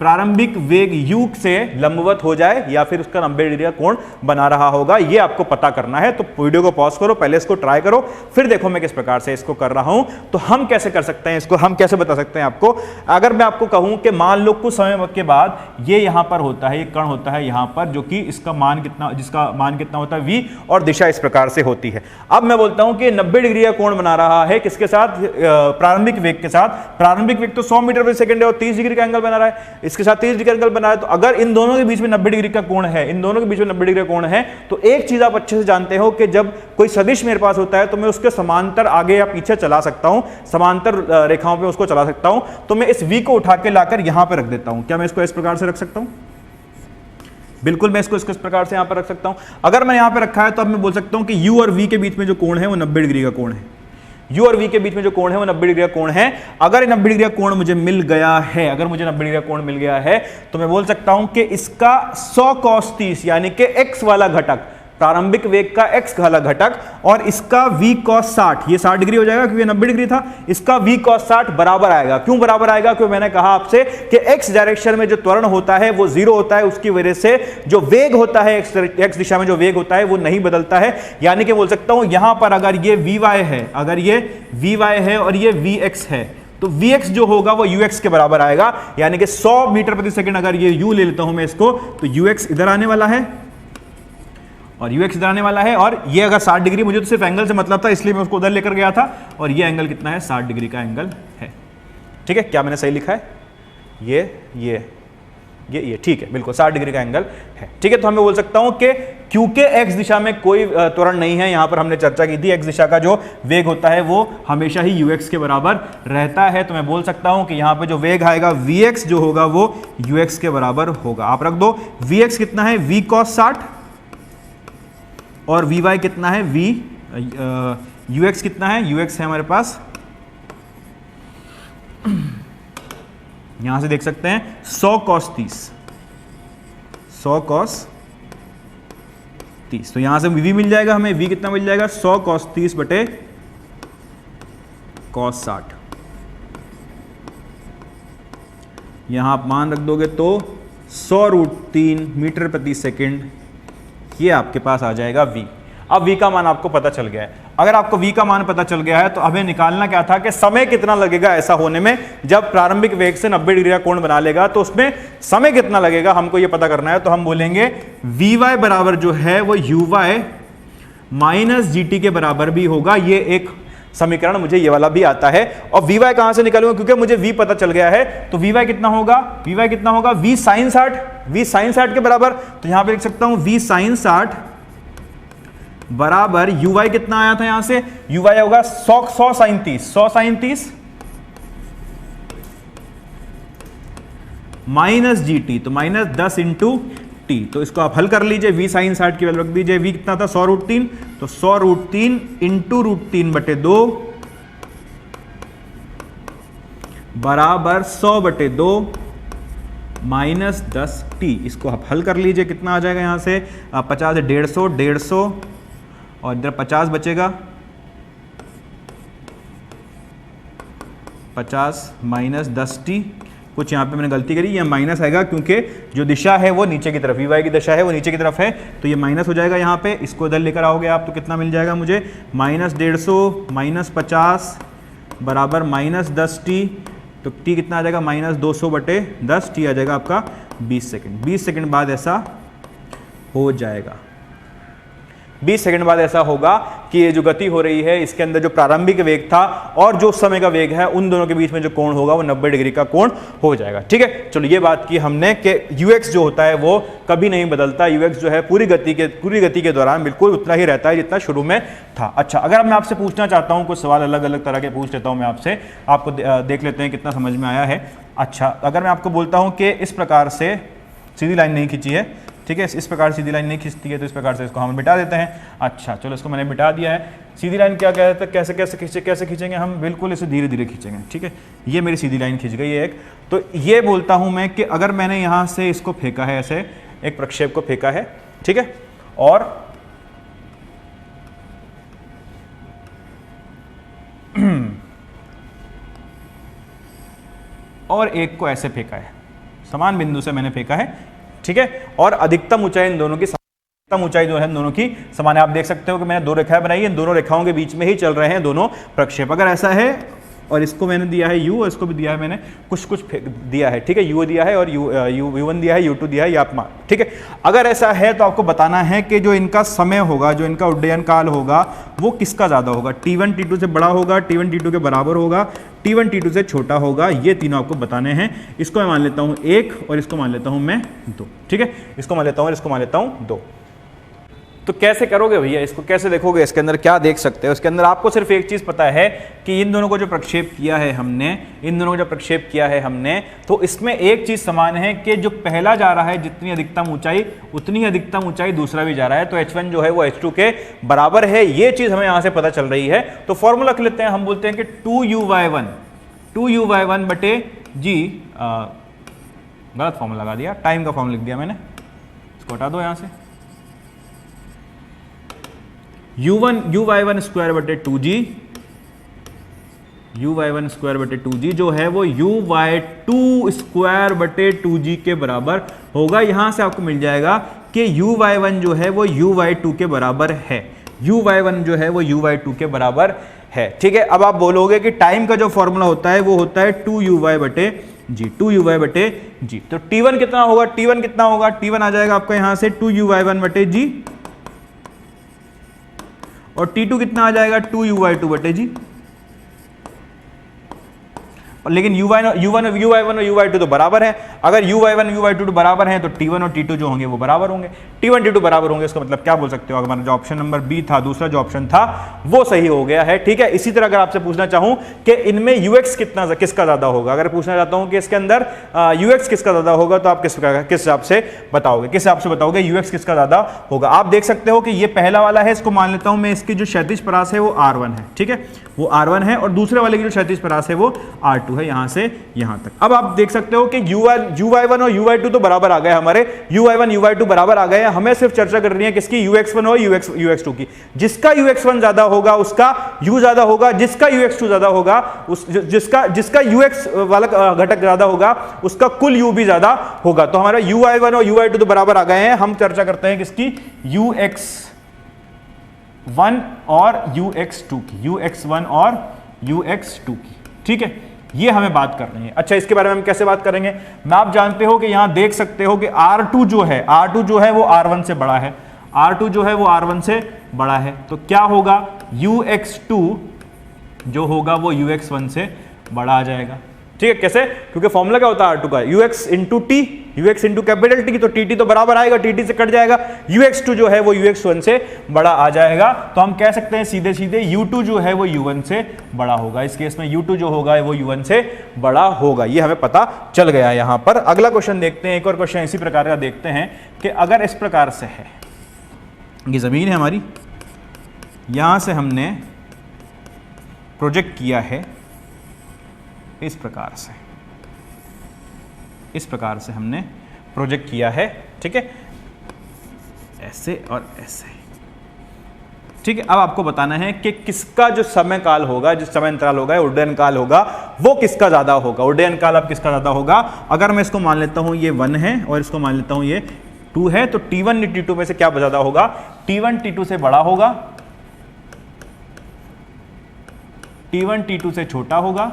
प्रारंभिक वेग u से लंबवत हो जाए या फिर उसका 90 डिग्री का कोण बना रहा होगा, ये आपको पता करना है। तो वीडियो को पॉज करो, पहले इसको ट्राई करो, फिर देखो मैं किस प्रकार से इसको कर रहा हूं। तो हम कैसे कर सकते हैं इसको, हम कैसे बता सकते हैं आपको? अगर मैं आपको कहूं कि मान लो कुछ समय के बाद ये यहां पर होता है, ये कण होता है यहां पर, जो कि इसका मान कितना, जिसका मान कितना होता है v, और दिशा इस प्रकार से होती है। अब मैं बोलता हूं कि 90 डिग्री का कोण बना रहा है, किसके साथ? प्रारंभिक वेग के साथ। प्रारंभिक वेग तो 100 मीटर प्रति सेकंड है और 30 डिग्री का एंगल बना रहा है, इसके साथ 30 डिग्री एंगल बना है। तो अगर इन दोनों के बीच में 90 डिग्री का कोण है, इन दोनों के बीच में 90 डिग्री का कोण है, तो एक चीज आप अच्छे से जानते हो कि जब कोई सदिश मेरे पास होता है तो मैं उसके समांतर आगे या पीछे चला सकता हूं, समांतर रेखाओं पे उसको चला सकता हूं। तो मैं इस v को उठा के लाकर यहां पर रख देता हूं। क्या मैं इसको इस प्रकार से रख सकता हूं? बिल्कुल, मैं इसको इस प्रकार से यहां पर रख सकता हूं। अगर मैं यहां पर रखा है तो अब मैं बोल सकता हूं कि u और v के बीच में जो कोण है वो 90 डिग्री का कोण है। u और v के बीच में जो कोण है वो 90 डिग्री का कोण है। अगर 90 डिग्री का कोण मुझे मिल गया है, अगर मुझे 90 डिग्री का कोण मिल गया है, तो मैं बोल सकता हूं कि इसका 100 cos 30 यानी कि x वाला घटक, प्रारंभिक वेग का x वाला घटक, और इसका v cos 60, ये 60 डिग्री हो जाएगा क्योंकि 90 डिग्री था, इसका v cos 60 बराबर आएगा। क्यों बराबर आएगा? क्योंकि मैंने कहा आपसे कि x डायरेक्शन में जो त्वरण होता है वो 0 होता है, उसकी वजह से जो वेग होता है x दिशा में जो वेग होता है वो नहीं बदलता है। यानी कि बोल सकता हूं यहां पर अगर ये vy है, अगर ये vy है और ये vx है, तो vx जो होगा वो ux के बराबर आएगा। यानी कि 100 मीटर प्रति सेकंड अगर ये u ले लेता हूं मैं इसको, तो ux इधर आने वाला है और ux इधर आने वाला है। और ये अगर 60 डिग्री, मुझे तो सिर्फ एंगल से मतलब था इसलिए मैं उसको उधर लेकर गया था, और ये एंगल कितना है? 60 डिग्री का एंगल है, ठीक है। क्या मैंने सही लिखा है? ये ठीक है, बिल्कुल 60 डिग्री का एंगल है, ठीक है। तो मैं बोल सकता हूं कि क्योंकि x दिशा में कोई त्वरण नहीं है, यहां पर हमने चर्चा की थी x दिशा का जो वेग होता है वो हमेशा ही ux के बराबर रहता है। तो मैं बोल सकता हूं कि यहां पर जो वेग आएगा vx जो होगा वो ux के बराबर होगा। आप रख दो, vx कितना है? v cos 60, और vy कितना है? ux कितना है? ux है हमारे पास, यहां से देख सकते हैं 100 cos 30, 100 cos 30। तो यहां से v मिल जाएगा हमें, v कितना मिल जाएगा? 100 cos 30 बटे cos 60। यहां आप मान रख दोगे तो 100√3 मीटर प्रति सेकंड, ये आपके पास आ जाएगा v। अब v का मान आपको पता चल गया है। अगर आपको v का मान पता चल गया है तो हमें निकालना क्या था कि समय कितना लगेगा ऐसा होने में, जब प्रारंभिक वेग से 90 डिग्री का कोण बना लेगा तो उसमें समय कितना लगेगा, हमको ये पता करना है। तो हम बोलेंगे vy बराबर जो है वो uy माइनस gt के बराबर भी होगा। ये एक समीकरण मुझे ये वाला भी आता है। और vy कहां से निकालूंगा? क्योंकि मुझे v पता चल गया है, तो vy कितना होगा? vy कितना होगा? v sin 60, v sin 60 के बराबर। तो यहां पे लिख सकता हूं v sin 60 बराबर uy कितना आया था यहां से? uy होगा 100 sin 30, 100 sin 30 माइनस gt, तो माइनस 10 इंटू t। तो इसको आप हल कर लीजिए, v sin 60 की वैल्यू रख दीजिए। v कितना था? 100√3, तो 100√3 इंटू √3 बटे 2 बराबर 100/2 माइनस 10t। इसको आप हल कर लीजिए, कितना आ जाएगा यहाँ से 50 है 150, 150 और इधर 50 बचेगा, 50 माइनस 10t। कुछ यहाँ पे मैंने गलती करी, ये माइनस आएगा क्योंकि जो दिशा है वो नीचे की तरफ, वी वाई की दिशा है वो नीचे की तरफ है, तो ये माइनस हो जाएगा यहाँ पे। इसको इधर लेकर आओगे आप तो कितना मिल जाएगा मुझे, -150 माइनस 50 बराबर माइनस 10t। तो t कितना आ जाएगा -200/10, t आ जाएगा आपका 20 सेकंड। 20 सेकंड बाद ऐसा हो जाएगा, 20 सेकंड बाद ऐसा होगा कि ये जो गति हो रही है इसके अंदर जो प्रारंभिक वेग था और जो उस समय का वेग है, उन दोनों के बीच में जो कोण होगा वो 90 डिग्री का कोण हो जाएगा। ठीक है, चलो ये बात की हमने कि ux जो होता है वो कभी नहीं बदलता। ux जो है पूरी गति के दौरान बिल्कुल उतना ही रहता है जितना शुरू में था। अच्छा, अगर मैं आपसे पूछना चाहता हूँ, कुछ सवाल अलग अलग तरह के पूछ लेता हूँ मैं आपसे, आपको देख लेते हैं कितना समझ में आया है। अच्छा, अगर मैं आपको बोलता हूँ कि इस प्रकार से सीधी लाइन नहीं खींची है, ठीक है, इस प्रकार सीधी लाइन नहीं खींचती है, तो इस प्रकार से इसको हम मिटा देते हैं। अच्छा चलो, इसको मैंने मिटा दिया है। सीधी लाइन क्या कहते हैं, कैसे खींचेंगे हम, बिल्कुल इसे धीरे धीरे खींचेंगे। ठीक है, ये मेरी सीधी लाइन खींच गई है एक। तो ये बोलता हूं मैं कि अगर मैंने यहाँ से इसको फेंका है, ऐसे एक प्रक्षेप को फेंका है, ठीक है, और एक को ऐसे फेंका है, समान बिंदु से मैंने फेंका है, ठीक है, और अधिकतम ऊंचाई इन दोनों की, अधिकतम ऊंचाई जो है इन दोनों की समान है। आप देख सकते हो कि मैंने दो रेखाएं बनाई हैं, दोनों रेखाओं के बीच में ही चल रहे हैं दोनों प्रक्षेप। अगर ऐसा है और इसको मैंने दिया है u और इसको भी दिया है मैंने, कुछ दिया है, ठीक है, u दिया है और u1 दिया है, u2 दिया है, आप मान, ठीक है। अगर ऐसा है तो आपको बताना है कि जो इनका समय होगा, जो इनका उड्डयन काल होगा, वो किसका ज़्यादा होगा, T1 T2 से बड़ा होगा, T1 T2 के बराबर होगा, T1 T2 से छोटा होगा। ये तीनों आपको बताने हैं। इसको मैं मान लेता हूँ 1 और इसको मान लेता हूँ मैं 2, ठीक है, इसको मान लेता हूँ और इसको मान लेता हूँ 2। तो कैसे करोगे भैया, इसको कैसे देखोगे, इसके अंदर क्या देख सकते हो? इसके अंदर आपको सिर्फ एक चीज़ पता है कि इन दोनों को जो प्रक्षेप किया है हमने, इन दोनों को जो प्रक्षेप किया है हमने, तो इसमें एक चीज़ समान है कि जो पहला जा रहा है जितनी अधिकतम ऊंचाई, उतनी ही अधिकतम ऊंचाई दूसरा भी जा रहा है, तो h1 जो है वो h2 के बराबर है। ये चीज़ हमें यहाँ से पता चल रही है। तो फॉर्मूला लिख लेते हैं, हम बोलते हैं कि 2uy1 बटे g, गलत फॉर्मूला लगा दिया, टाइम का फॉर्मूला लिख दिया मैंने, इसको हटा दो यहाँ से, uy1 स्क्वायर बटे 2g, uy1 स्क्वायर बटे 2g जो है वो uy2 स्क्वायर बटे 2g के बराबर होगा। यहां से आपको मिल जाएगा कि uy1 जो है वो uy2 के बराबर है, uy1 जो है वो uy2 के बराबर है, ठीक है। अब आप बोलोगे कि टाइम का जो फॉर्मूला होता है वो होता है 2uy बटे g, 2uy बटे g। तो t1 कितना होगा, t1 कितना होगा, t1 आ जाएगा आपका यहां से 2uy1 बटे g, और T2 कितना आ जाएगा 2uy2 बटे जी। लेकिन u1 और uy2 तो बराबर है। अगर u1 u2 तो बराबर हैं तो T1 और T2 जो होंगे वो बराबर होंगे, T1 T2 बराबर होंगे। इसका मतलब क्या बोल सकते हो, अगर हमारा जो ऑप्शन नंबर बी था, दूसरा जो ऑप्शन था वो सही हो गया है, ठीक है। इसी तरह अगर आपसे पूछना चाहूं कि इनमें ux किसका ज्यादा होगा, अगर पूछना चाहता हूं कि इसके अंदर ux किसका ज्यादा होगा, तो आप किस हिसाब से बताओगे, किस हिसाब से बताओगे ux किसका ज्यादा होगा। आप देख सकते हो कि ये पहला वाला है, इसको मान लेता हूं मैं, इसकी जो क्षैतिज परास है वो r1 है, ठीक है, वो r1 है, और दूसरे वाले की जो क्षैतिज परास है वो r2 है, यहां से यहां तक। अब आप देख सकते हो कि uy1 और uy2 तो बराबर आ गए हमारे, uy1 uy2 बराबर आ गए हैं। हमें सिर्फ चर्चा करनी है किसकी, ux1 और ux2 की। जिसका ux1 ज्यादा होगा उसका u ज्यादा होगा, जिसका ux2 ज्यादा होगा जिसका ux वाला घटक ज्यादा होगा उसका कुल u भी ज्यादा होगा। तो हमारा uy1 और uy2 तो बराबर आ गए हैं। हम चर्चा करते हैं किसकी, ux1 और ux2 की, ux1 और ux2 की, ठीक है, ये हमें बात करनी है। अच्छा, इसके बारे में हम कैसे बात करेंगे, मैं आप जानते हो कि यहां देख सकते हो कि R2 जो है वो R1 से बड़ा है, R2 जो है वो R1 से बड़ा है, तो क्या होगा, ux2 जो होगा वो ux1 से बड़ा आ जाएगा, ठीक है। कैसे, क्योंकि फॉर्मूला क्या होता है R2 का, ux into T, ux into capital T, तो टी तो बराबर आएगा, टी से कट जाएगा, ux2 जो है वो ux1 से बड़ा आ जाएगा। तो हम कह सकते हैं सीधे सीधे u2 जो है वो u1 से बड़ा होगा। इस केस में u2 जो होगा वो u1 से बड़ा होगा, ये हमें पता चल गया यहां पर। अगला क्वेश्चन देखते हैं, एक और क्वेश्चन इसी प्रकार का देखते हैं कि अगर इस प्रकार से है, ये जमीन है हमारी, यहां से हमने प्रोजेक्ट किया है इस प्रकार से हमने प्रोजेक्ट किया है, ठीक है, ऐसे और ऐसे, ठीक है। अब आपको बताना है कि किसका जो समय काल होगा, जिस समय अंतराल होगा, उड्डयन काल होगा, वो किसका ज्यादा होगा। उड्डयन काल अब किसका ज्यादा होगा। अगर मैं इसको मान लेता हूं ये 1 है और इसको मान लेता हूं ये 2 है, तो T1 T2 में से क्या ज्यादा होगा, T1 T2 से बड़ा होगा, T1 T2 से छोटा होगा,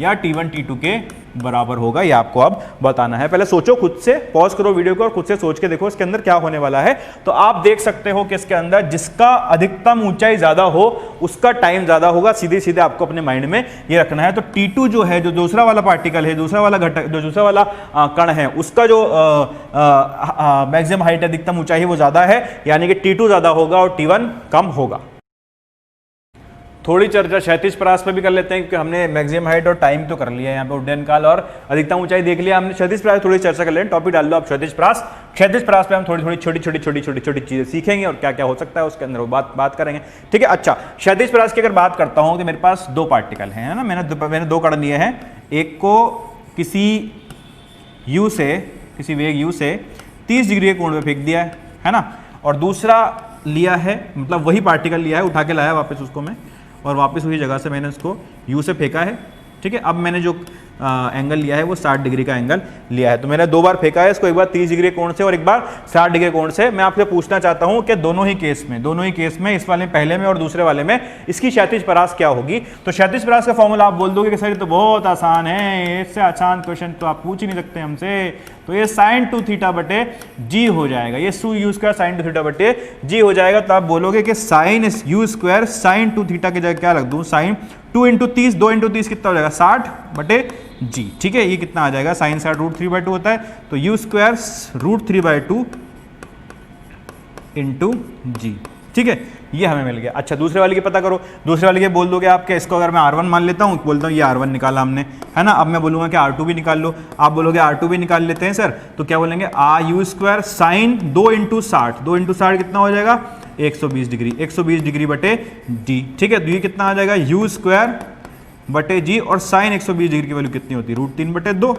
या T1 T2 के बराबर होगा। ये आपको अब बताना है। पहले सोचो, खुद से पॉज करो वीडियो को और खुद से सोच के देखो इसके अंदर क्या होने वाला है। तो आप देख सकते हो कि इसके अंदर जिसका अधिकतम ऊंचाई ज्यादा हो उसका टाइम ज्यादा होगा। सीधे सीधे आपको अपने माइंड में ये रखना है। तो T2 जो है, जो दूसरा वाला पार्टिकल है, दूसरा वाला घटक, जो दूसरा वाला कण है, उसका जो मैक्सिमम हाइट, अधिकतम ऊंचाई है, वो ज्यादा है, यानी कि T2 ज्यादा होगा और T1 कम होगा। थोड़ी चर्चा क्षैतिज परास पे भी कर लेते हैं, क्योंकि हमने मैक्सिमम हाइट और टाइम तो कर लिया है, यहाँ पे उड्डयन काल और अधिकतम ऊंचाई देख लिया हमने। क्षैतिज परास थोड़ी चर्चा कर लें, टॉपिक डाल लो आप क्षैतिज परास। क्षैतिज परास पे हम थोड़ी थोड़ी छोटी चीजें सीखेंगे और क्या क्या हो सकता है उसके अंदर वो बात करेंगे, ठीक है। अच्छा, क्षैतिज परास की अगर बात करता हूँ तो मेरे पास 2 पार्टिकल हैं, है ना। मैंने 2 कण लिए हैं, एक को किसी u से, किसी वेग u से 30 डिग्री के कोण पे फेंक दिया है ना, और दूसरा लिया है, मतलब वही पार्टिकल लिया है, उठा के लाया वापस उसको मैं, और वापस वही जगह से मैंने उसको u से फेंका है, ठीक है। अब मैंने जो एंगल लिया है वो 60 डिग्री का एंगल लिया है। तो मैंने 2 बार फेंका है इसको, एक बार 30 डिग्री कोण से और एक बार 60 डिग्री कोण से। मैं आपसे पूछना चाहता हूं कि दोनों ही केस में, इस वाले पहले में और दूसरे वाले में, इसकी क्षैतिज परास क्या होगी। तो क्षैतिज परास का फॉर्मूला आप बोल दोगे कि सर तो बहुत आसान है, इससे आसान क्वेश्चन तो आप पूछ ही नहीं सकते हमसे। तो ये sin 2 थीटा बटे g हो जाएगा, ये u स्क्वायर sin 2 थीटा बटे g हो जाएगा। तो आप बोलोगे कि sin u square sin 2 theta की जगह क्या रख दूं, sin 2 × 30, 2 × 30 कितना हो जाएगा, 60 बटे g, ठीक है। ये कितना आ जाएगा, sin 60 √3/2 होता है, तो u स्क्वायर √3/2 × g, ठीक है। ये हमें मिल गया। अच्छा, दूसरे वाले की पता करो। दूसरे वाले के बोल दोगे आप कि इसको अगर मैं R1 मान लेता हूँ, बोलता हूँ ये R1 निकाला हमने, है ना। अब मैं बोलूँगा कि R2 भी निकाल लो, आप बोलोगे R2 भी निकाल लेते हैं सर, तो क्या बोलेंगे, u स्क्वायर साइन 2 × 60, 2 × 60 कितना हो जाएगा, 120 डिग्री, 120 डिग्री बटे d, ठीक है। तो ये कितना आ जाएगा, u स्क्वायर बटे g, और साइन 120 डिग्री की वैल्यू कितनी होती है, √3/2।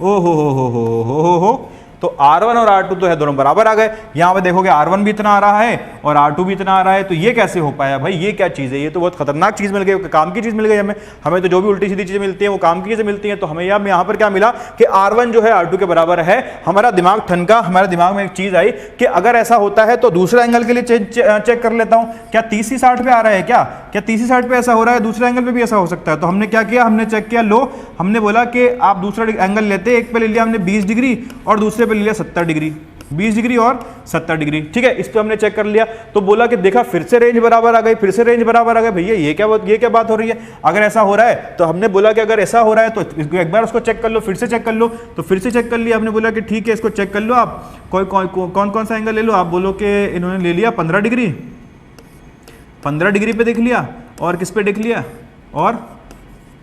ओ हो। तो R1 और R2 तो है दोनों बराबर आ गए। यहां पे देखोगे R1 भी इतना आ रहा है और R2 भी इतना आ रहा है। तो ये कैसे हो पाया भाई, ये क्या चीज़ है, ये तो बहुत खतरनाक चीज़ मिल गई, काम की चीज़ मिल गई हमें तो जो भी उल्टी सीधी चीज़ें मिलती हैं वो काम की चीज़ें मिलती हैं। तो हमें यहाँ पर क्या मिला कि R1 जो है R2 के बराबर है। हमारा दिमाग ठनका, हमारे दिमाग में एक चीज़ आई कि अगर ऐसा होता है तो दूसरा एंगल के लिए चेक कर लेता हूँ, क्या 30 ही 60 पे आ रहा है, क्या 30 ही 60 पे ऐसा हो रहा है, दूसरे एंगल पे भी ऐसा हो सकता है। तो हमने क्या किया, हमने चेक किया, लो हमने बोला कि आप दूसरा एंगल लेते, एक पे ले लिया हमने 20 डिग्री और दूसरे पे ले लिया 70 डिग्री, 20 डिग्री और 70 डिग्री, ठीक है। इस पे हमने चेक कर लिया, तो बोला कि देखा फिर से रेंज बराबर आ गई, फिर से रेंज बराबर आ गई। भैया ये क्या बात हो रही है, अगर ऐसा हो रहा है तो हमने बोला कि अगर ऐसा हो रहा है तो एक बार उसको चेक कर लो, फिर से चेक कर लो। तो फिर से चेक कर लिया, हमने बोला कि ठीक है इसको चेक कर लो आप, कौन सा एंगल ले लो। आप बोलो कि इन्होंने ले लिया 15 डिग्री, 15 डिग्री पे देख लिया, और किस पे देख लिया, और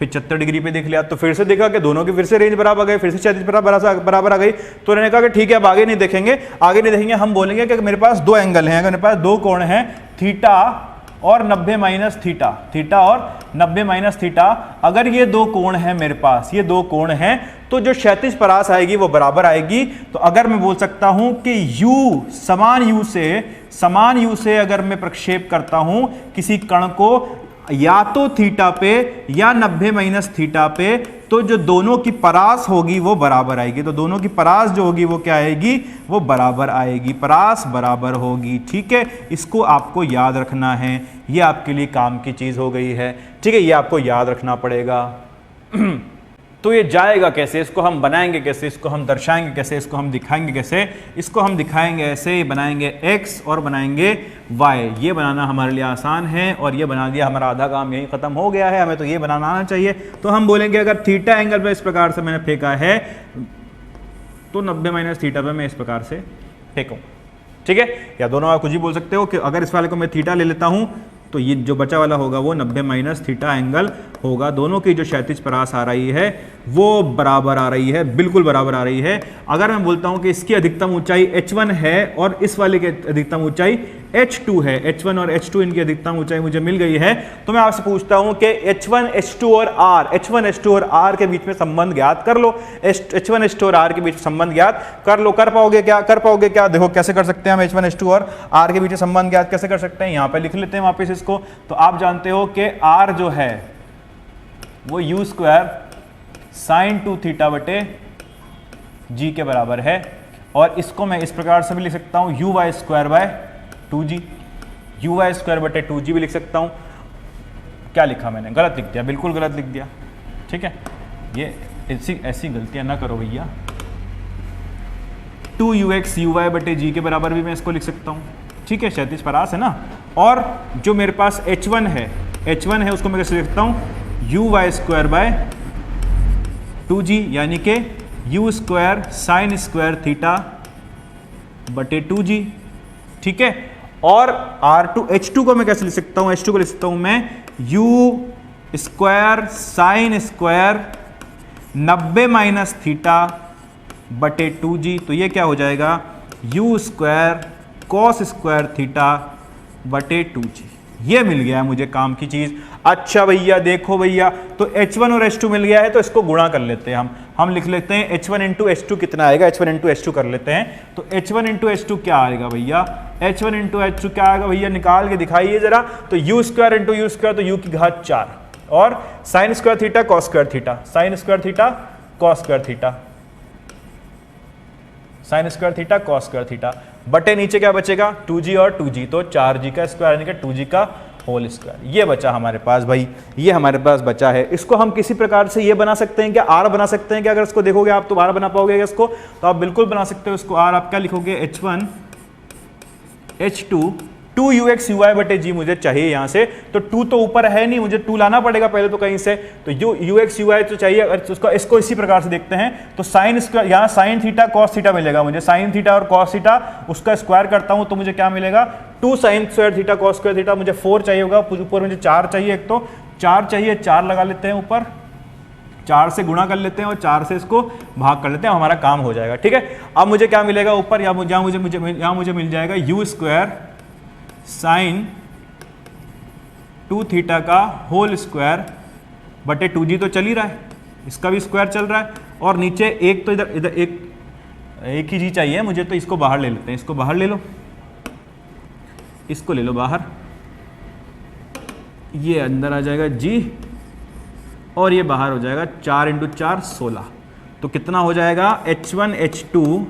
75 डिग्री पे देख लिया। तो फिर से देखा कि दोनों की फिर से रेंज बराबर आ गई, फिर से क्षैतिज बराबर आ गई। तो उन्होंने कहा कि ठीक है अब आगे नहीं देखेंगे, हम बोलेंगे कि मेरे पास 2 एंगल हैं, अगर मेरे पास 2 कोण हैं, थीटा और 90 - थीटा, थीटा और 90 - थीटा, अगर ये 2 कोण हैं मेरे पास, ये 2 कोण हैं, तो जो क्षैतिज परास आएगी वो बराबर आएगी। तो अगर मैं बोल सकता हूं कि समान u से अगर मैं प्रक्षेप करता हूं किसी कण को या तो थीटा पे या 90 - थीटा पे, तो जो दोनों की परास होगी वो बराबर आएगी। तो दोनों की परास जो होगी वो क्या आएगी, वो बराबर आएगी, परास बराबर होगी, ठीक है। इसको आपको याद रखना है, ये आपके लिए काम की चीज हो गई है, ठीक है, ये आपको याद रखना पड़ेगा। तो ये जाएगा कैसे, इसको हम बनाएंगे कैसे, इसको हम दर्शाएंगे कैसे, इसको हम दिखाएंगे कैसे, इसको हम दिखाएंगे ऐसे, बनाएंगे x और बनाएंगे y। ये बनाना हमारे लिए आसान है और ये बना दिया, हमारा आधा काम यही खत्म हो गया है, हमें तो ये बनाना आना चाहिए। तो हम बोलेंगे अगर थीटा एंगल पे इस प्रकार से मैंने फेंका है तो 90 - थीटा पे मैं इस प्रकार से फेंकूँ, ठीक है। या दोनों आप कुछ ही बोल सकते हो कि अगर इस वाले को मैं थीटा ले लेता हूँ तो ये जो बचा वाला होगा वो 90 - थीटा एंगल होगा। दोनों की जो क्षैतिज परास आ रही है वो बराबर आ रही है, बिल्कुल बराबर आ रही है। अगर मैं बोलता हूं कि इसकी अधिकतम ऊंचाई h1 है और इस वाले की अधिकतम ऊंचाई H2 है, H1 और H2 इनकी अधिकतम ऊंचाई मुझे मिल गई है, तो मैं आपसे पूछता हूं कि H1 H2 और R, H1 H2 और R के बीच में संबंध ज्ञात कर लो। H1 H2 और R के बीच में संबंध ज्ञात कर लो। कर पाओगे क्या? कर पाओगे क्या? देखो कैसे कर सकते हैं हम H1 H2 और R के बीच में संबंध ज्ञात कैसे कर सकते हैं, यहां पे लिख लेते हैं वापस इसको। तो आप जानते हो कि R जो है वो u स्क्वायर साइन 2 थीटा बटे g के बराबर है, और इसको मैं इस प्रकार से भी लिख सकता हूं u Y square by 2g, u Y square बटे 2g भी लिख सकता हूं। क्या लिखा मैंने? गलत लिख दिया, बिल्कुल गलत लिख दिया। ठीक है, ये ऐसी गलतियां ना करो भैया। 2ux uy बटे g के बराबर भी मैं इसको लिख सकता हूं। ठीक है, क्षैतिज परास है ना। और जो मेरे पास h1 है उसको मैं कैसे लिखता हूं? u Y square by 2g, यानी कि u square sine square theta बटे 2g। ठीक है, और R2 H2 को मैं कैसे लिख सकता हूं? H2 को लिख सकता हूं मैं u square sine square 90 minus theta बटे 2g। तो ये क्या हो जाएगा? u square cos square theta बटे 2g। ये मिल गया है मुझे काम की चीज। अच्छा भैया देखो भैया, तो H1 और H2 मिल गया है, तो इसको गुणा कर लेते हैं हम लिख लेते हैं H1 इंटू H2 कितना आएगा, H1 इंटू H2 कर लेते हैं। तो H1 इंटू H2 क्या आएगा भैया? H1 इंटू H2 क्या आएगा भैया? निकाल के दिखाइए जरा। तो u square into u square, तो u की घात 4, और sine square theta cos square theta, sine square theta cos square theta, sine square theta cos square theta बटे नीचे क्या बचेगा? 2g और 2g, तो 4g का स्क्वायर यानी कि 2g का होल स्क्वायर। ये बचा हमारे पास भाई, ये हमारे पास बचा है। इसको हम किसी प्रकार से ये बना सकते हैं क्या? R बना सकते हैं क्या? अगर इसको देखोगे आप तो R बना पाओगे क्या इसको? तो आप बिल्कुल बना सकते हो इसको R। आप क्या लिखोगे? H1 H2 2ux uy बटे g मुझे चाहिए यहां से। तो 2 तो ऊपर है नहीं, मुझे 2 लाना पड़ेगा पहले तो कहीं से। तो ux uy तो चाहिए। अगर इसको इसी प्रकार से देखते हैं तो साइन स्क्वायर, यहाँ साइन थीटा कॉस थीटा मिलेगा मुझे। साइन थीटा और कॉस थीटा उसका स्क्वायर करता हूं तो मुझे क्या मिलेगा? 2 sine square theta cos square theta. मुझे 4 चाहिए होगा, ऊपर मुझे 4 चाहिए। एक तो 4 चाहिए, 4 लगा लेते हैं ऊपर, 4 से गुणा कर लेते हैं और 4 से इसको भाग कर लेते हैं, हमारा काम हो जाएगा। ठीक है, अब मुझे क्या मिलेगा ऊपर? यहाँ मुझे मिल जाएगा u स्क्वायर साइन 2 थीटा का होल स्क्वायर बटे 2g। तो चल ही रहा है, इसका भी स्क्वायर चल रहा है, और नीचे एक तो इधर एक ही g चाहिए मुझे, तो इसको बाहर ले लेते हैं। इसको बाहर ले लो, इसको ले लो बाहर, ये अंदर आ जाएगा g और ये बाहर हो जाएगा 4 इंटू 4 16। तो कितना हो जाएगा? H1 H2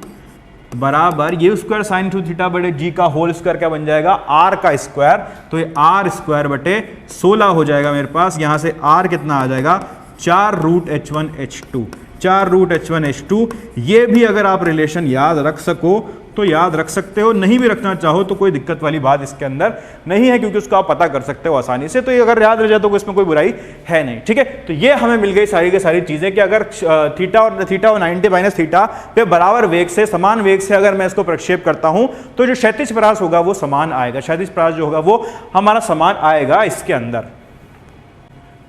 बराबर ये स्क्वायर साइन 2 थीटा बटे जी का होल स्क्वायर क्या बन जाएगा? R का स्क्वायर। तो ये R स्क्वायर बटे 16 हो जाएगा मेरे पास। यहां से R कितना आ जाएगा? 4 root H1 H2, 4 root H1 H2। ये भी अगर आप रिलेशन याद रख सको तो याद रख सकते हो, नहीं भी रखना चाहो तो कोई दिक्कत वाली बात इसके अंदर नहीं है, क्योंकि उसको आप पता कर सकते हो आसानी से। तो ये अगर याद रह जाए तो इसमें कोई बुराई है नहीं। ठीक है, तो ये हमें मिल गई सारी की सारी चीजें कि अगर थीटा और 90 माइनस थीटा पे बराबर वेग से, समान वेग से अगर मैं इसको प्रक्षेप करता हूं तो जो क्षैतिज परास होगा वो समान आएगा। क्षैतिज परास जो होगा वो हमारा समान आएगा इसके अंदर।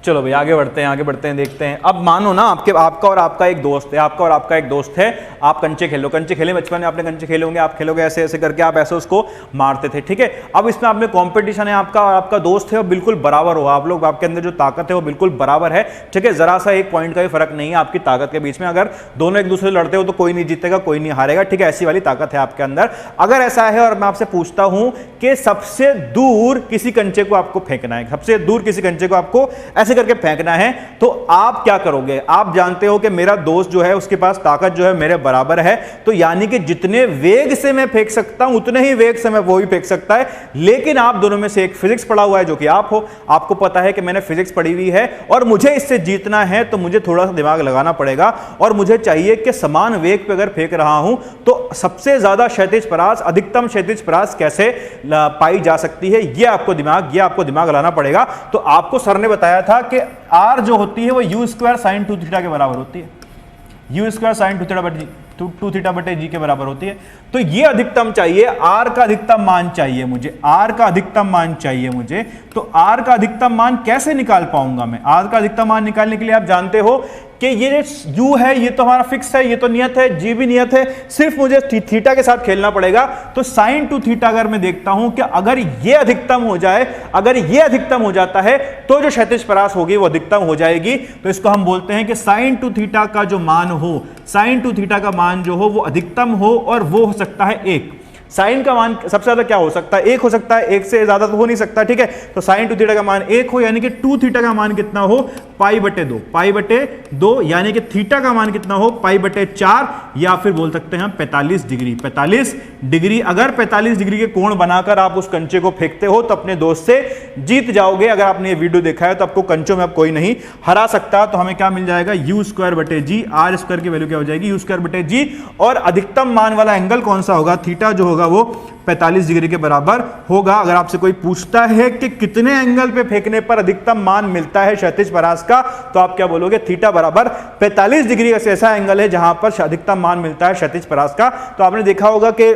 चलो भाई आगे बढ़ते हैं, देखते हैं। अब मानो ना आपका और आपका एक दोस्त है, आप कंचे खेलो, कंचे खेले बचपन में आपने कंचे खेले होंगे, आप खेलोगे ऐसे ऐसे करके, आप ऐसे उसको मारते थे। ठीक है, अब इसमें आपने कंपटीशन है, आपका और आपका दोस्त है और बिल्कुल बराबर हो आप लोग, आपके अंदर जो ताकत है वो बिल्कुल बराबर है। ठीक है, जरा सा एक पॉइंट का भी फर्क नहीं है आपकी ताकत के बीच में। अगर दोनों एक दूसरे से लड़ते हो तो कोई नहीं जीतेगा, कोई नहीं हारेगा। ठीक है, ऐसी वाली ताकत है आपके अंदर। अगर ऐसा है और मैं आपसे पूछता हूं कि सबसे दूर किसी कंचे को आपको फेंकना है, सबसे दूर किसी कंचे को आपको ऐसे करके फेंकना है, तो आप क्या करोगे? आप जानते हो कि मेरा दोस्त जो है उसके पास ताकत जो है मेरे बराबर है, तो यानी कि जितने वेग से मैं फेंक सकता हूं उतने ही वेग से मैं वो भी फेंक सकता है। लेकिन आप दोनों में से एक फिजिक्स पढ़ा हुआ है जो कि आप हो, आपको पता है कि मैंने फिजिक्स पढ़ी हुई है और मुझे इससे जीतना है तो मुझे थोड़ा सा दिमाग लगाना पड़ेगा, और मुझे चाहिए कि समान वेग पे अगर फेंक रहा हूं तो सबसे ज्यादा क्षैतिज परास, अधिकतम क्षैतिज परास कैसे पाई जा सकती है, ये आपको दिमाग लगाना पड़ेगा। तो आपको सर ने बताया था कि R जो होती है वो u स्क्वायर साइन 2 थीटा के बराबर होती है, u स्क्वायर साइन 2 थीटा बटे g के बराबर होती है। तो ये अधिकतम चाहिए, R का अधिकतम मान चाहिए मुझे, R का अधिकतम मान चाहिए मुझे। तो R का अधिकतम मान कैसे निकाल पाऊंगा मैं? R का अधिकतम मान निकालने के लिए आप जानते हो कि ये u है, ये तो हमारा फिक्स है, ये तो नियत है, g भी नियत है, सिर्फ मुझे थीटा के साथ खेलना पड़ेगा। तो sin 2 थीटा अगर मैं देखता हूं कि अगर ये अधिकतम हो जाए, अगर ये अधिकतम हो जाता है तो जो क्षैतिज परास होगी वो अधिकतम हो जाएगी। तो इसको हम बोलते हैं कि sin 2 थीटा का जो मान हो, sin 2 थीटा का मान जो हो वो अधिकतम हो, और वो हो सकता है 1। साइन का मान सबसे ज्यादा क्या हो सकता है? 1 हो सकता है, 1 से ज्यादा तो हो नहीं सकता, ठीक है। तो sin 2 थीटा का मान 1 हो, यानी कि 2 थीटा का मान कितना हो? π/2, π/2, यानी कि थीटा का मान कितना हो? π/4, या फिर बोल सकते हैं हम 45 डिग्री। 45 डिग्री, अगर 45 डिग्री के कोण बनाकर आप उस कंचे को फेंकते हो तो अपने दोस्त से जीत जाओगे। अगर आपने ये वीडियो देखा है तो आपको कंचों में अब कोई नहीं हरा सकता। तो हमें क्या मिल जाएगा? u²/g, r² की वैल्यू क्या हो जाएगी? u²/g। और अधिकतम मान वाला एंगल कौन सा होगा? थीटा जो होगा वो 45 डिग्री के बराबर होगा। अगर आपसे कोई पूछता है कि कितने एंगल पे फेंकने पर अधिकतम मान मिलता है क्षैतिज परास का, तो आप क्या बोलोगे? थीटा बराबर 45 डिग्री ऐसा एंगल है जहां पर अधिकतम मान मिलता है क्षैतिज परास का। तो आपने देखा होगा कि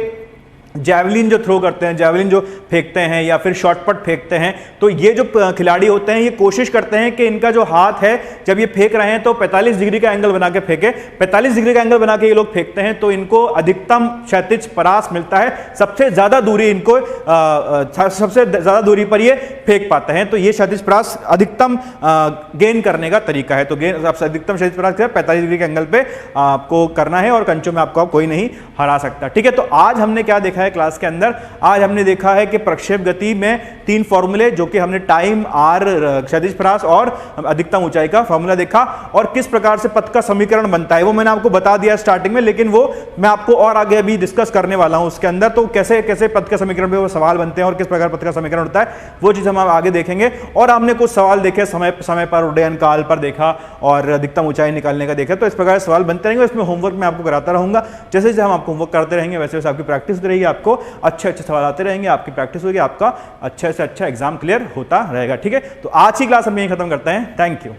जैवलिन जो थ्रो करते हैं, जैवलिन जो फेंकते हैं या फिर शॉटपट फेंकते हैं, तो ये जो खिलाड़ी होते हैं ये कोशिश करते हैं कि इनका जो हाथ है जब ये फेंक रहे हैं तो 45 डिग्री का एंगल बना के फेंके। 45 डिग्री का एंगल बना के ये लोग फेंकते हैं तो इनको अधिकतम क्षैतिज परास मिलता है। सबसे ज्यादा दूरी इनको सबसे ज्यादा दूरी पर ये फेंक पाते हैं। तो ये क्षैतिज परास अधिकतम गेन करने का तरीका है। तो गेन अधिकतम क्षैतिज परास 45 डिग्री के एंगल पे आपको करना है और कंचों में आपको कोई नहीं हरा सकता, ठीक है। तो आज हमने क्या देखा है क्लास के अंदर? आज हमने देखा है कि प्रक्षेप गति में 3 फॉर्मूले, जो कि हमने टाइम, आर, क्षैतिज परास और अधिकतम ऊंचाई का फॉर्मूला देखा, और किस प्रकार से पथ का समीकरण बनता है वो मैंने आपको बता दिया स्टार्टिंग में, लेकिन वो मैं आपको और आगे अभी डिस्कस करने वाला हूं उसके अंदर। तो कैसे कैसे पथ का समीकरण पे वो सवाल बनते हैं और किस प्रकार पथ का समीकरण होता है वो चीज हम आगे देखेंगे। और हमने कुछ सवाल देखे समय पर, उड्डयन काल पर देखा, और अधिकतम ऊंचाई निकालने का देखा। तो इस प्रकार सवाल बनते रहेंगे। इसमें होमवर्क मैं आपको कराता रहूंगा। जैसे जैसे हम आपको होमवर्क करते रहेंगे वैसे वैसे आपकी प्रैक्टिस होती रहेगी, आपको अच्छे अच्छे सवाल आते रहेंगे, आपकी प्रैक्टिस होगी, आपका अच्छे से अच्छा एग्जाम क्लियर होता रहेगा, ठीक है। तो आज की क्लास हम यहीं खत्म करते हैं। Thank you.